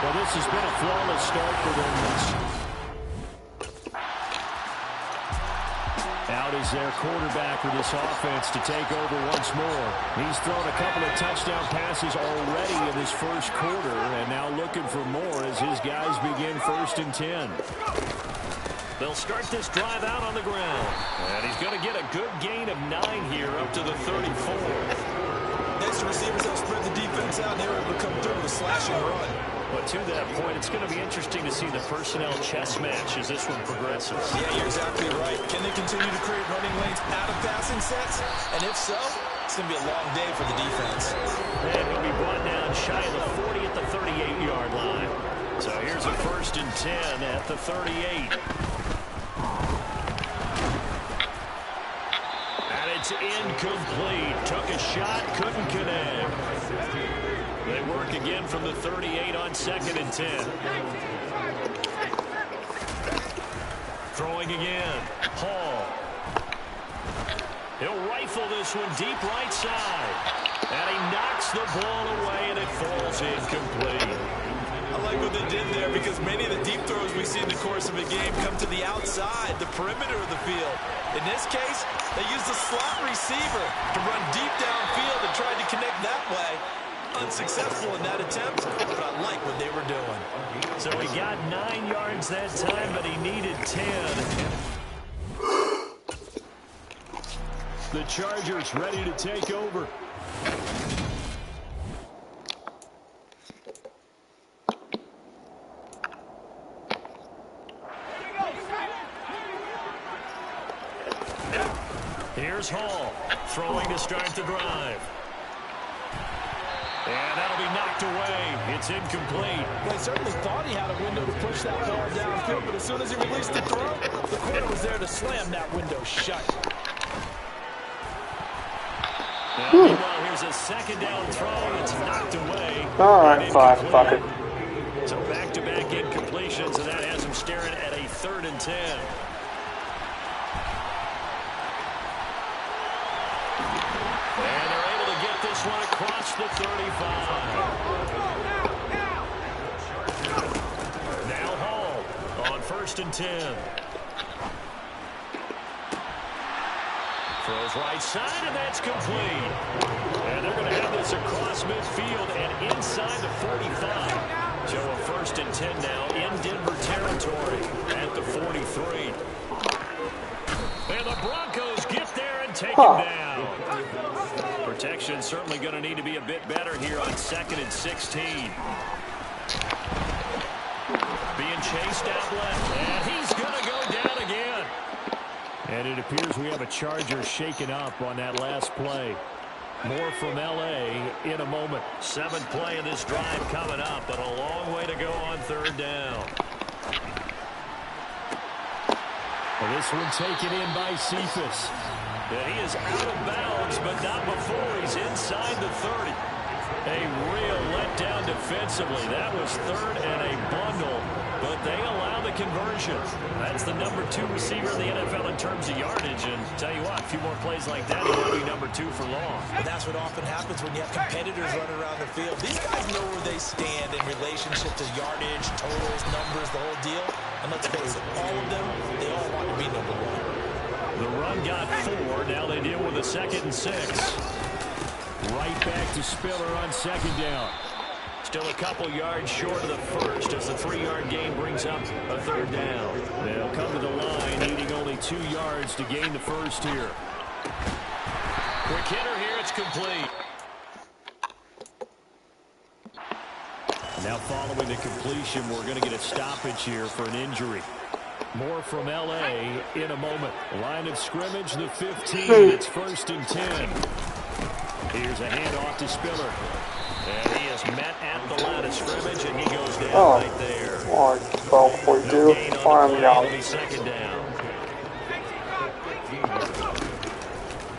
G: Well, this has been a flawless start for them. Out is their quarterback for this offense to take over once more. He's thrown a couple of touchdown passes already in this first quarter, and now looking for more as his guys begin 1st and 10.
B: They'll start this drive out on the ground. And he's going to get a good gain of 9 here up to the 34.
C: Next receivers help spread the defense out, and they were able to come through with a slashing run.
B: But to that point, it's going to be interesting to see the personnel chess match as this one progresses.
C: Yeah, you're exactly right. Can they continue to create running lanes out of passing sets? And if so, it's going to be a long day for the defense.
B: And he'll be brought down shy of the 40 at the 38-yard line. So here's a 1st and 10 at the 38. And it's incomplete. Took a shot, couldn't connect. They work again from the 38 on 2nd and 10. Throwing again. Hall. He'll rifle this one deep right side. And he knocks the ball away, and it falls incomplete.
C: I like what they did there because many of the deep throws we see in the course of a game come to the outside, the perimeter of the field. In this case, they used the slot receiver to run deep downfield and tried to connect that way. Unsuccessful in that attempt, but I like what they were doing.
B: So he got 9 yards that time, but he needed 10.
G: The Chargers ready to take over.
B: Here's Hall, throwing to start the drive. And that'll be knocked away. It's incomplete.
C: Well, he certainly thought he had a window to push that ball downfield, but as soon as he released the throw, the corner was there to slam that window shut.
B: Meanwhile, here's a 2nd down throw. It's knocked away.
A: All right, fine, fuck it.
B: So back-to-back incompletions, and that has him staring at a 3rd and 10. And they're able to get this one across the 35. Now Hall on 1st and 10. Throws right side, and that's complete. And they're going to have this across midfield and inside the 45. So a 1st and 10 now in Denver territory at the 43. And the Broncos get there and take him down. Protection certainly going to need to be a bit better here on 2nd and 16. Being chased out left, and he's going to go down again.
G: And it appears we have a Charger shaken up on that last play. More from L.A. in a moment.
B: 7th play of this drive coming up, but a long way to go on 3rd down.
G: Well, this one taken in by Cephas.
B: And he is out of bounds, but not before he's inside the 30. A real letdown defensively. That was third and a bundle, but they allow the conversion. That's the number 2 receiver in the NFL in terms of yardage. And tell you what, a few more plays like that, he won't be number 2 for long.
C: And that's what often happens when you have competitors running around the field. These guys know where they stand in relationship to yardage, totals, numbers, the whole deal. And let's face it, all of them, they all want to be number 1.
G: The run got 4. Now they deal with a 2nd and 6. Right back to Spiller on 2nd down.
B: Still a couple yards short of the first as the 3-yard gain brings up a 3rd down.
G: They'll come to the line needing only 2 yards to gain the first here.
B: Quick hitter here, it's complete.
G: Now following the completion, we're going to get a stoppage here for an injury. More from L.A. in a moment. Line of scrimmage, the 15. It's 1st and 10. Here's a handoff to Spiller.
B: And he is met at the line of scrimmage, and he goes down right there.
A: Or 12.2.
B: It'll be 2nd down.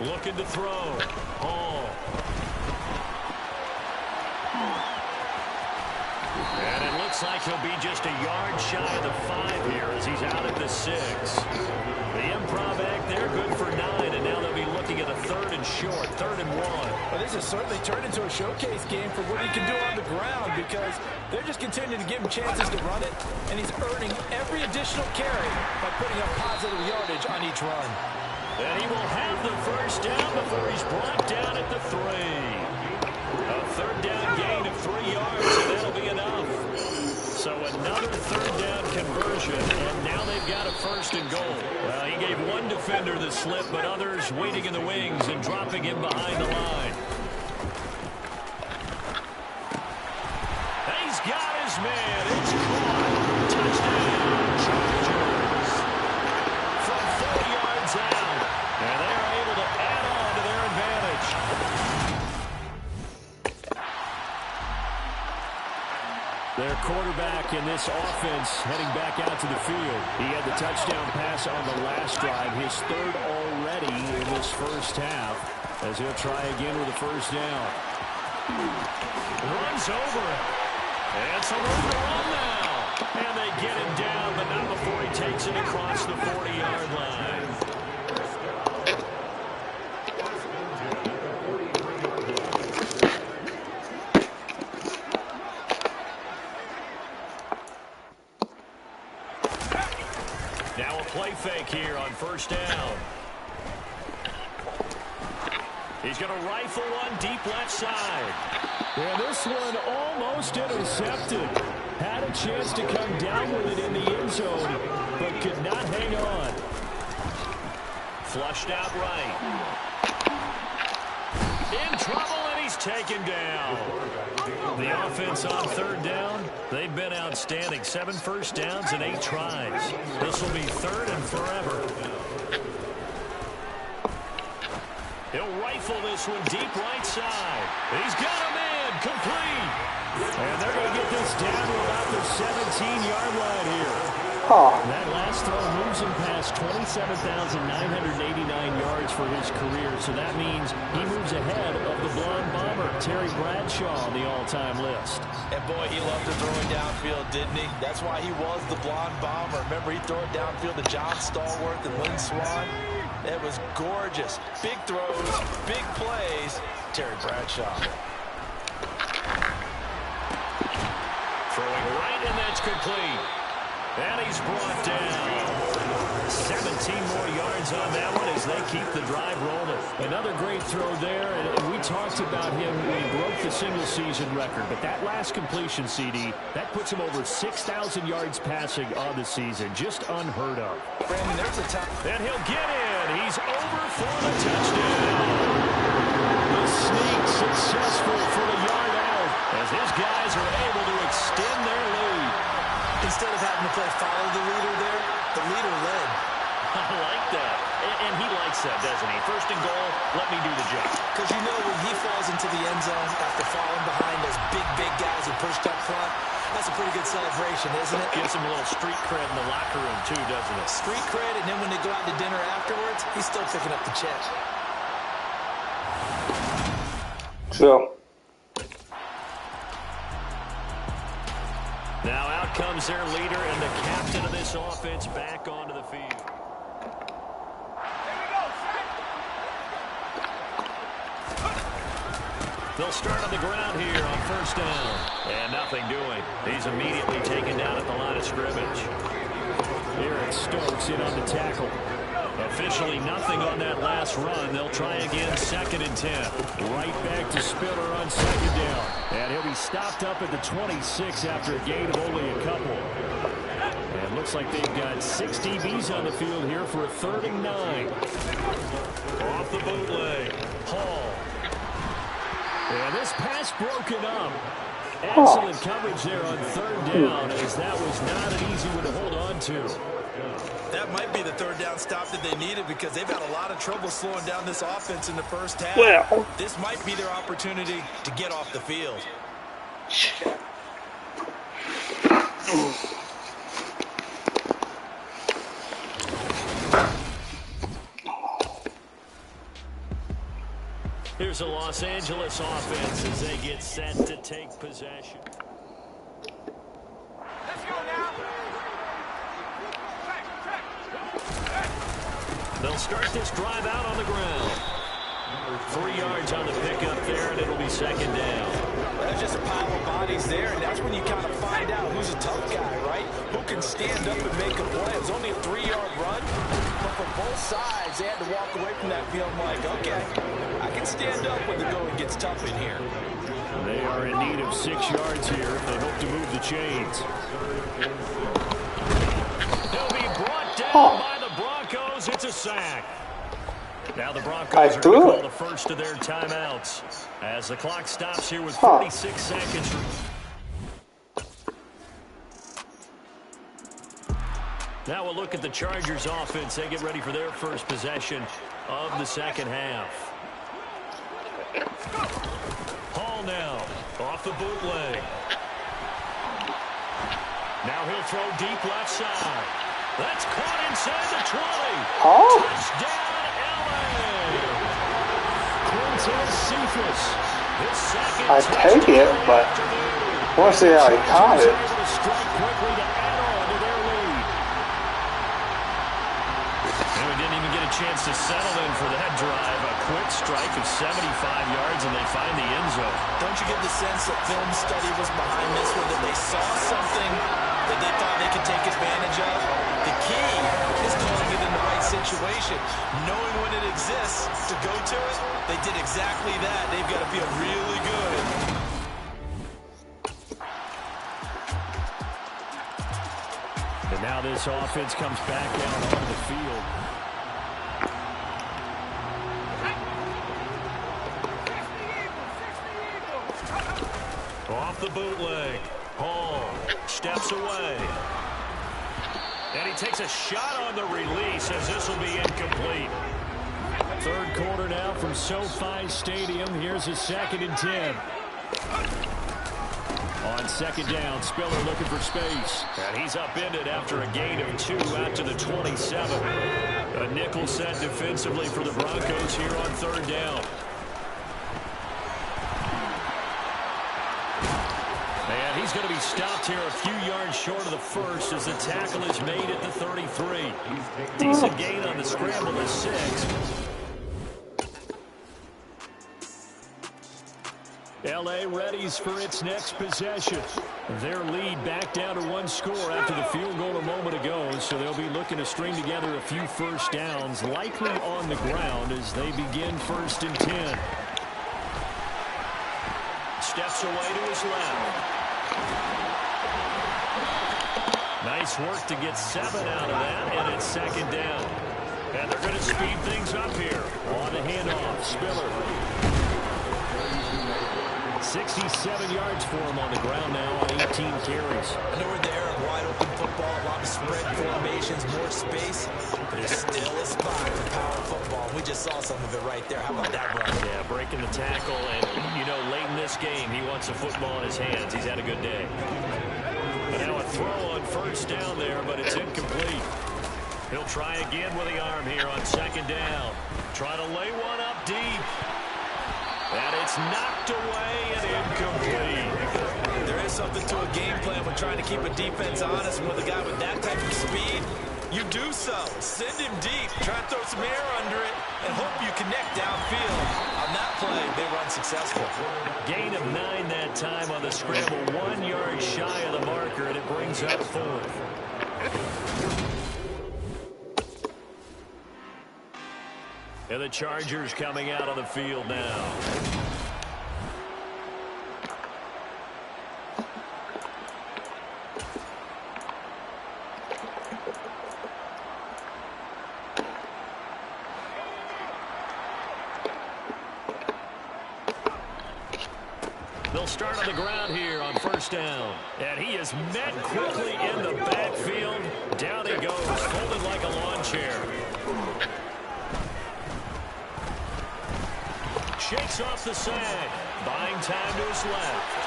B: Looking to throw. Hall. And it looks like he'll be just a yard shy of the 5 here as he's out at the 6. The improv act there, good for 9, and now they'll be looking at a 3rd and short, 3rd and 1.
C: Well, this has certainly turned into a showcase game for what he can do on the ground because they're just continuing to give him chances to run it, and he's earning every additional carry by putting up positive yardage on each run.
B: And he will have the 1st down before he's brought down at the 3. A 3rd down gain of 3 yards, and that'll be enough. So another 3rd down conversion, and now they've got a 1st and goal. Well, he gave one defender the slip, but others waiting in the wings and dropping him behind the line. He's got his man. It's caught. Touchdown, Chargers. From 4 yards out, and they're able to add on to their advantage.
G: Their quarterback in this offense heading back out to the field. He had the touchdown pass on the last drive, his 3rd already in this first half, as he'll try again with a 1st down.
B: Runs over it. And some room to run now. And they get him down, but not before he takes it across the 40-yard line. Now a play fake here on 1st down. He's going to rifle one deep left side.
G: And this one almost intercepted. Had a chance to come down with it in the end zone, but could not hang on.
B: Flushed out right. In trouble, and he's taken down. The offense on 3rd down, they've been outstanding. 7 first downs and 8 tries. This will be 3rd and forever. He'll rifle this one deep right side. He's got a man, complete.
G: And they're going to get this down to about the 17-yard line here.
A: That
G: last throw moves him past 27,989 yards for his career, so that means he moves ahead of the blonde bomber, Terry Bradshaw, on the all-time list.
C: And boy, he loved to throw it downfield, didn't he? That's why he was the blonde bomber. Remember, he threw it downfield to John Stallworth and Lynn Swann. It was gorgeous. Big throws, big plays. Terry Bradshaw.
B: Throwing right, and that's complete. And he's brought down. 17 more yards on that one as they keep the drive rolling.
G: Another great throw there, and we talked about him when he broke the single-season record. But that last completion, CD, that puts him over 6,000 yards passing on the season. Just unheard of.
C: Brandon, there's a time.
B: And he'll get in. He's over for the touchdown.
G: The sneak successful for the yard out,
B: as his guys are able to extend their lead.
C: Instead of having to play follow the leader there, the leader led.
B: I like that. And he likes that, doesn't he? 1st and goal, let me do the job.
C: Because you know when he falls into the end zone after falling behind those big guys who pushed up front, That's a pretty good celebration, isn't it?
B: Gives him a little street cred in the locker room, too, doesn't it?
C: Street cred, and then when they go out to dinner afterwards, he's still picking up the check.
A: So,
B: now out comes their leader and the captain of this offense back onto the field. They'll start on the ground here on first down. And nothing doing. He's immediately taken down at the line of scrimmage.
G: Eric Stokes in on the tackle.
B: Officially nothing on that last run. They'll try again, 2nd and 10.
G: Right back to Spiller on 2nd down. And he'll be stopped up at the 26 after a gain of only a couple. And looks like they've got 6 DBs on the field here for a 3rd and 9.
B: Off the bootleg. Hall.
G: And this pass broken up. Excellent coverage there on 3rd down, as that was not an easy one to hold on to.
C: That might be the 3rd down stop that they needed because they've had a lot of trouble slowing down this offense in the first half.
A: well,
C: This might be their opportunity to get off the field.
B: Here's a Los Angeles offense as they get set to take possession.
D: Let's go now.
B: They'll start this drive out on the ground. 3 yards on the pickup there, and it'll be 2nd down.
C: There's just a pile of bodies there, and that's when you kind of find out who's a tough guy, right? Who can stand up and make a play. It was only a 3-yard run, but for both sides, they had to walk away from that feeling like, okay, I can stand up when the going gets tough in here.
G: They are in need of 6 yards here if they hope to move the chains.
B: They'll be brought down by the Broncos. It's a sack. Now the Broncos are going to call the first of their timeouts as the clock stops here with 46 seconds. Now we'll look at the Chargers offense. They get ready for their first possession of the 2nd half. Hall now off the bootleg. Now he'll throw deep left side. That's caught inside the 20. Touchdown,
A: I take it, but I want to see how he caught it.
B: And we didn't even get a chance to settle in for that drive. A quick strike of 75 yards, and they find the end zone.
C: Don't you get the sense that film study was behind this one, that they saw something that they thought they could take advantage of? The key is calling it in the right situation. Knowing when it exists to go to it, they did exactly that. They've got to feel really good.
G: And now this offense comes back out onto the field.
B: Off the bootleg. Hall steps away. And he takes a shot on the release as this will be incomplete.
G: 3rd quarter now from SoFi Stadium. Here's a 2nd and 10. On 2nd down, Spiller looking for space.
B: And he's upended after a gain of 2 out to the 27. A nickel set defensively for the Broncos here on 3rd down. And he's going to be stopped here a few yards short of the first as the tackle is made at the 33. Decent gain on the scramble to 6.
G: L.A. readies for its next possession. Their lead back down to 1 score after the field goal a moment ago, so they'll be looking to string together a few first downs, likely on the ground as they begin 1st and 10.
B: Steps away to his left. Nice work to get 7 out of that, and it's 2nd down. And they're going to speed things up here.
G: On the handoff, Spiller. 67 yards for him on the ground now on 18 carries.
C: I know we're in the era of wide open football, a lot of spread formations, more space, but it's still a spot in power football. We just saw some of it right there. How about that, bro?
B: Yeah, breaking the tackle, and, you know, late in this game, he wants the football in his hands. He's had a good day. And now a throw on first down there, but it's incomplete. He'll try again with the arm here on second down. Try to lay one up deep. And it's knocked away and incomplete.
C: There is something to a game plan when trying to keep a defense honest. With a guy with that type of speed, you do so. Send him deep. Try and throw some air under it and hope you connect downfield. On that play, they run successful.
B: Gain of 9 that time on the scramble. 1 yard shy of the marker, and it brings up 4th. And the Chargers coming out on the field now. They'll start on the ground here on first down. And he is met quickly in the backfield. Down he goes, folded like a lawn chair. Shakes off the sag, buying time to his left.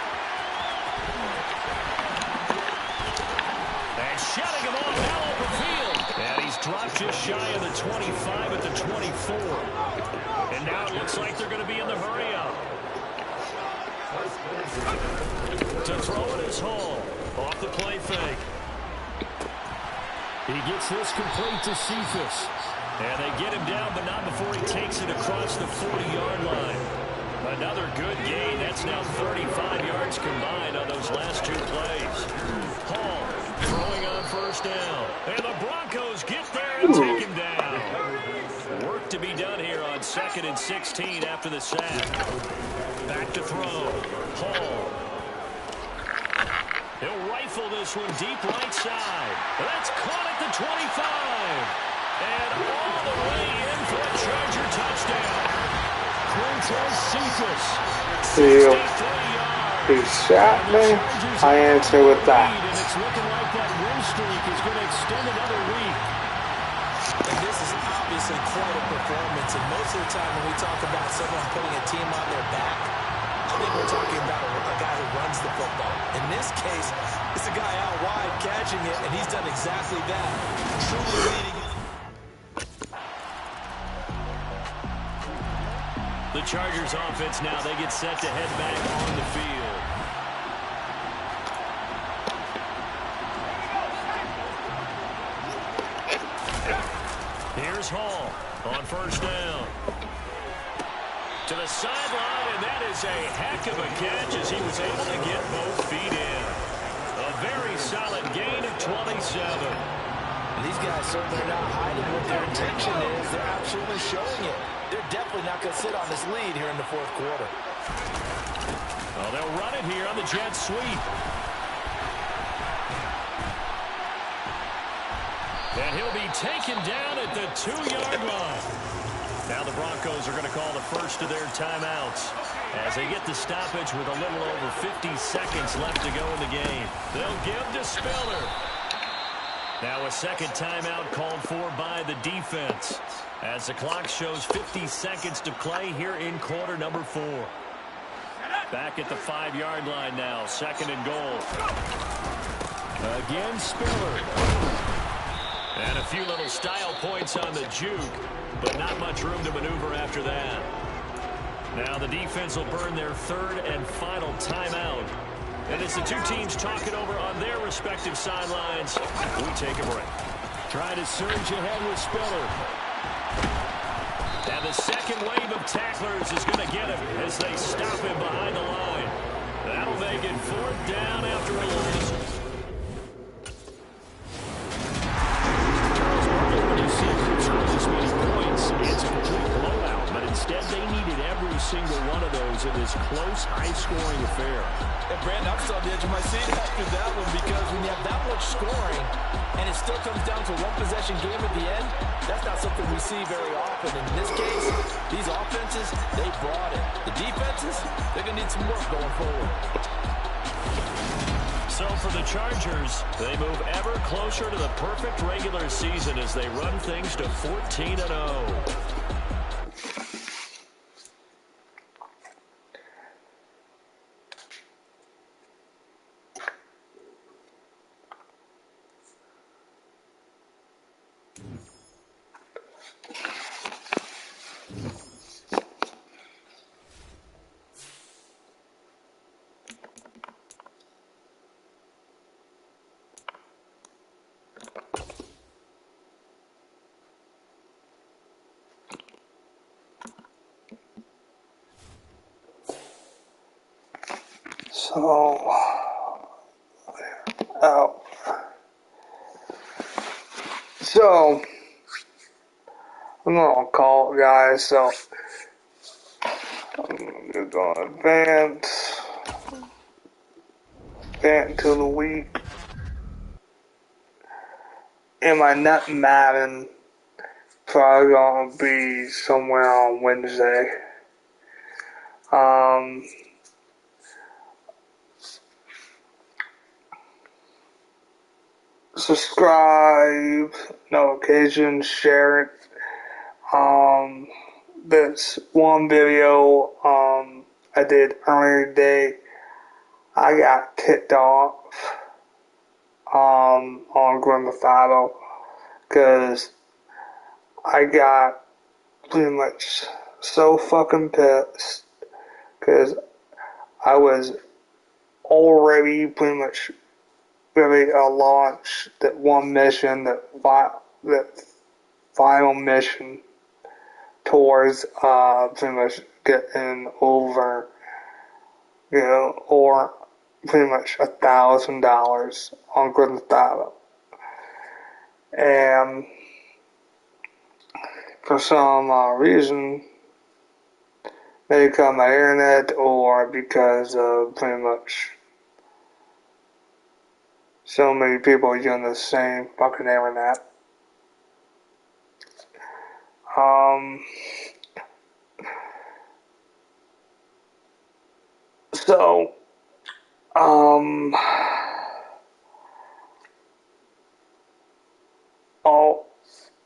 B: And shutting him off now open field. And he's dropped just shy of the 25 at the 24. And now it looks like they're going to be in the hurry-up. To throw it is Hall. Off the play fake. He gets this complete to Cephas. And they get him down, but not before he takes it across the 40-yard line. Another good gain. That's now 35 yards combined on those last 2 plays. Hall throwing on first down. And the Broncos get there and take him down. Work to be done here on 2nd and 16 after the sack. Back to throw. Hall. He'll rifle this one deep right side. That's caught at the 25. And all the way in for a Charger touchdown. Quintez Cephas.
A: See, he shot me. I answer with that.
B: And it's looking like that win streak is going to extend another week.
C: And this is obviously quite a performance. And most of the time when we talk about someone putting a team on their back, I think we're talking about a guy who runs the football. In this case, it's a guy out wide catching it, and he's done exactly that. Truly leading.
B: The Chargers offense now, they get set to head back on the field. Here's Hall on first down. To the sideline, and that is a heck of a catch as he was able to get both feet in. A very solid gain of 27.
C: These guys certainly are not hiding what their intention is. They're absolutely showing it. They're definitely not going to sit on this lead here in the 4th quarter.
B: Oh, they'll run it here on the jet sweep. And he'll be taken down at the 2-yard line. Now the Broncos are going to call the first of their timeouts as they get the stoppage with a little over 50 seconds left to go in the game. They'll give to Spiller. Now a second timeout called for by the defense as the clock shows 50 seconds to play here in quarter number 4. Back at the 5-yard line now, 2nd and goal. Again, Spiller. And a few little style points on the juke, but not much room to maneuver after that. Now the defense will burn their 3rd and final timeout. And as the 2 teams talk it over on their respective sidelines, we take a break. Trying to surge ahead with Spiller. And the second wave of tacklers is going to get him as they stop him behind the line. That'll make it 4th down after a loss. This many points, it's a complete blowout, but instead they needed every single one of those in this close, high-scoring affair.
C: And Brandon, I'm still on the edge of my seat after that one because when you have that much scoring and it still comes down to one possession game at the end, that's not something we see very often. In this case, these offenses, they brought it. The defenses, they're going to need some work going forward.
B: So for the Chargers, they move ever closer to the perfect regular season as they run things to 14-0.
A: So, I'm gonna call it, guys. So, I'm gonna advance to the week. And my net Madden probably gonna be somewhere on Wednesday. Subscribe, notifications, share it. This one video I did earlier today, I got ticked off on Grand Theft Auto because I got pretty much so fucking pissed because I was already pretty much ready to launch that one mission, that final mission towards pretty much getting over, or pretty much $1,000 on Grand Theft Auto. And for some reason, maybe because of my internet or because of pretty much so many people using the same fucking internet. So,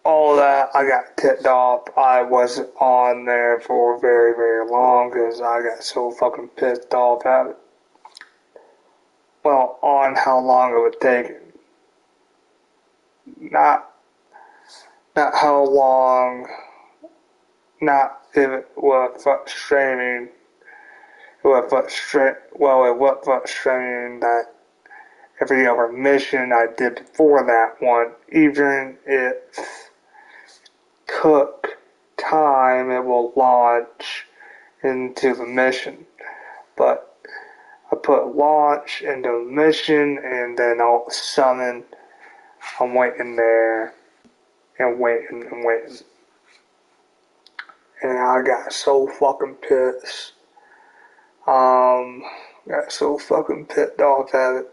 A: all that, I got tipped off. I wasn't on there for very, very long because I got so fucking pissed off at it. Well, on how long it would take it. Not how long, not if it was frustrating. It was frustrating that every other mission I did before that one, even if it took time, it will launch into the mission. But I put launch into the mission, and then all of a sudden, I'm waiting there, and waiting. And I got so fucking pissed. Got so fucking pissed off at it.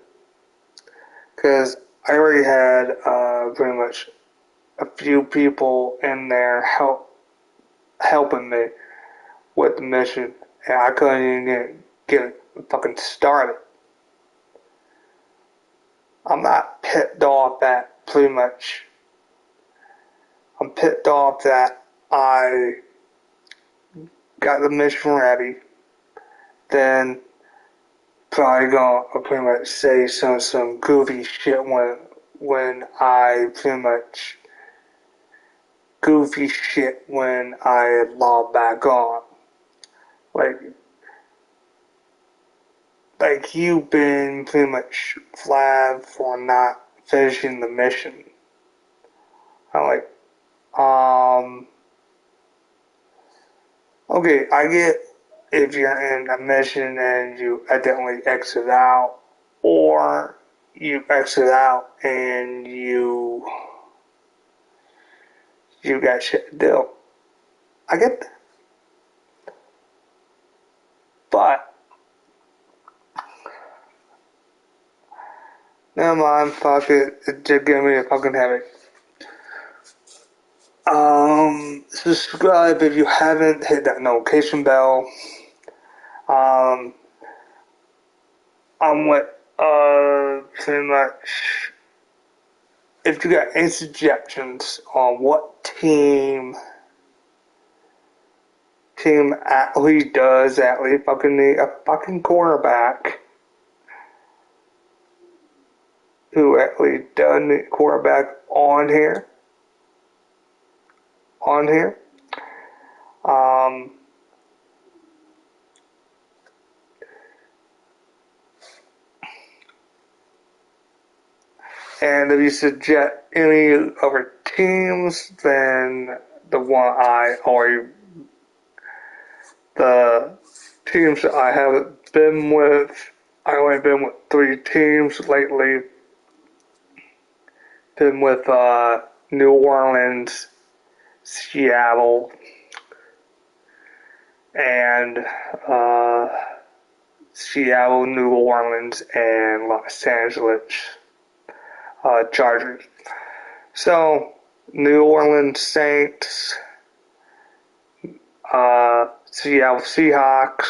A: Because I already had pretty much a few people in there helping me with the mission, and I couldn't even get it fucking started. I'm not pissed off that pretty much. I'm pissed off that I got the mission ready, then probably gonna pretty much say some goofy shit when I log back on. Like you've been pretty much flagged for not finishing the mission. I'm like, okay, I get if you're in a mission and you accidentally exit out, or you exit out and you got shit to do. I get that. But never mind, fuck it. It just gave me a fucking headache. Subscribe if you haven't, hit that notification bell. I'm with pretty much, if you got any suggestions on what team actually does actually fucking need a fucking quarterback who actually does need a quarterback on here. And if you suggest any other teams than the teams that I haven't been with, I only been with 3 teams lately. Been with New Orleans, Seattle, and Seattle, New Orleans, and Los Angeles Chargers. So, New Orleans Saints, Seattle Seahawks,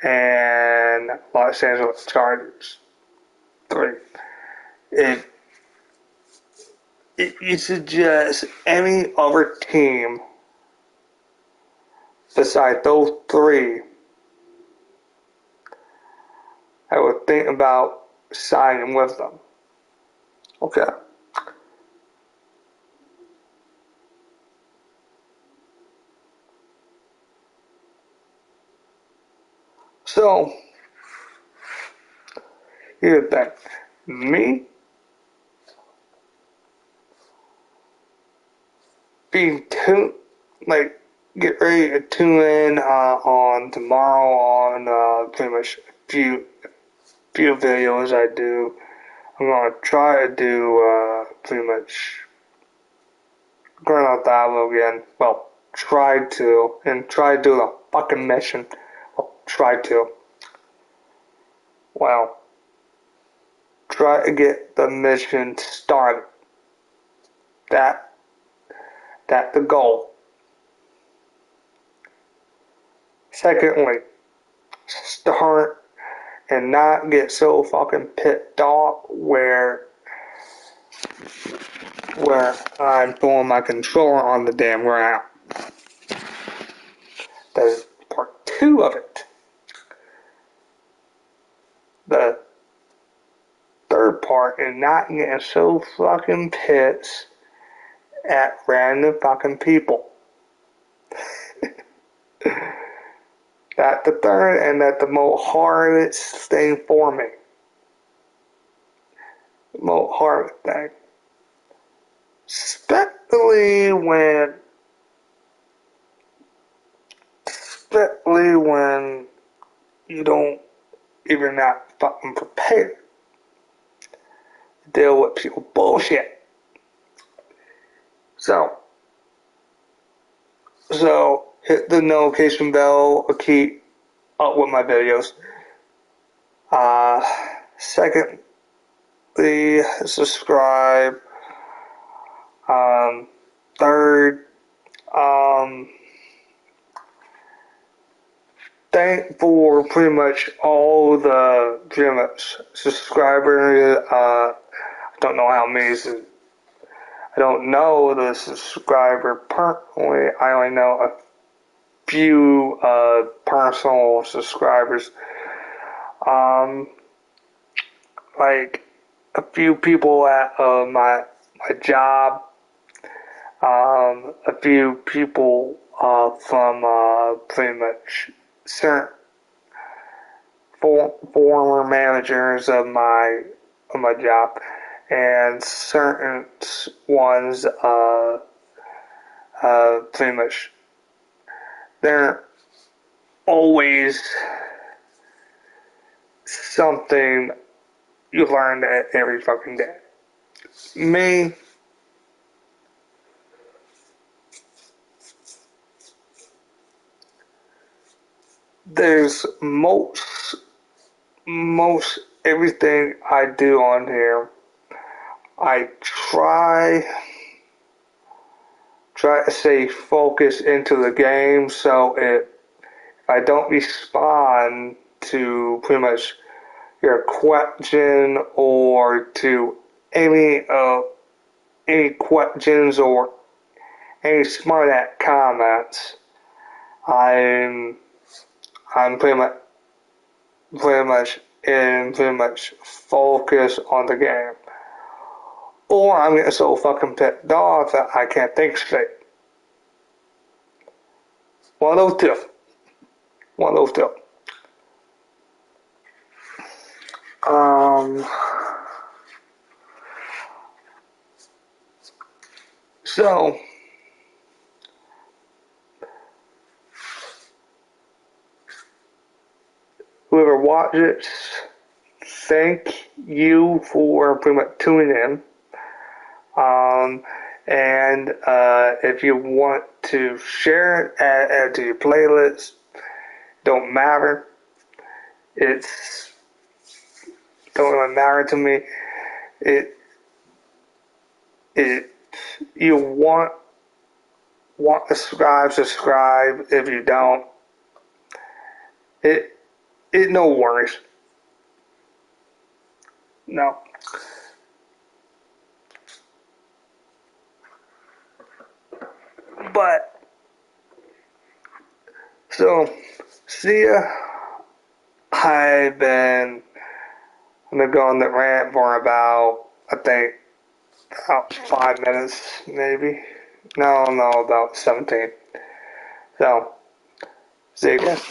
A: and Los Angeles Chargers. 3. If you suggest any other team besides those 3, I would think about signing with them. Okay. So, here's the thing. Me being get ready to tune in on tomorrow on pretty much a few videos I do. I'm gonna try to do pretty much Grand Theft Auto again. Well, try to do the fucking mission. Well, try to. Well, try to get the mission started. That's the goal. Secondly, start and not get so fucking pissed off where I'm throwing my controller on the damn ground. That's part 2 of it. The third part is not getting so fucking pissed at random fucking people. That's the third, and that's the most hardest thing for me. The most hardest thing. Especially when you don't even not fucking prepared to deal with people bullshit. So hit the notification bell to keep up with my videos. Secondly, subscribe. Third, thank for pretty much all the subscribers. I don't know how many. I don't know the subscriber personally. I only know a few personal subscribers. Like a few people at my job. A few people from pretty much certain former managers of my job, and certain ones pretty much they're always something you learn every fucking day. Me, there's most everything I do on here, I try to stay focused into the game, so if I don't respond to pretty much your question or to any questions or any smart ass comments. I'm pretty much focused on the game. Or I'm getting so fucking pissed off that I can't think straight. One of those two. So whoever watches, thank you for pretty much tuning in. And if you want to share it, add to your playlist, don't matter. It's don't really matter to me. You want to subscribe. If you don't, it no worries. No. But so see ya. I've been going the rant for about, I think, about 5 minutes, maybe. No, about 17. So, see you guys.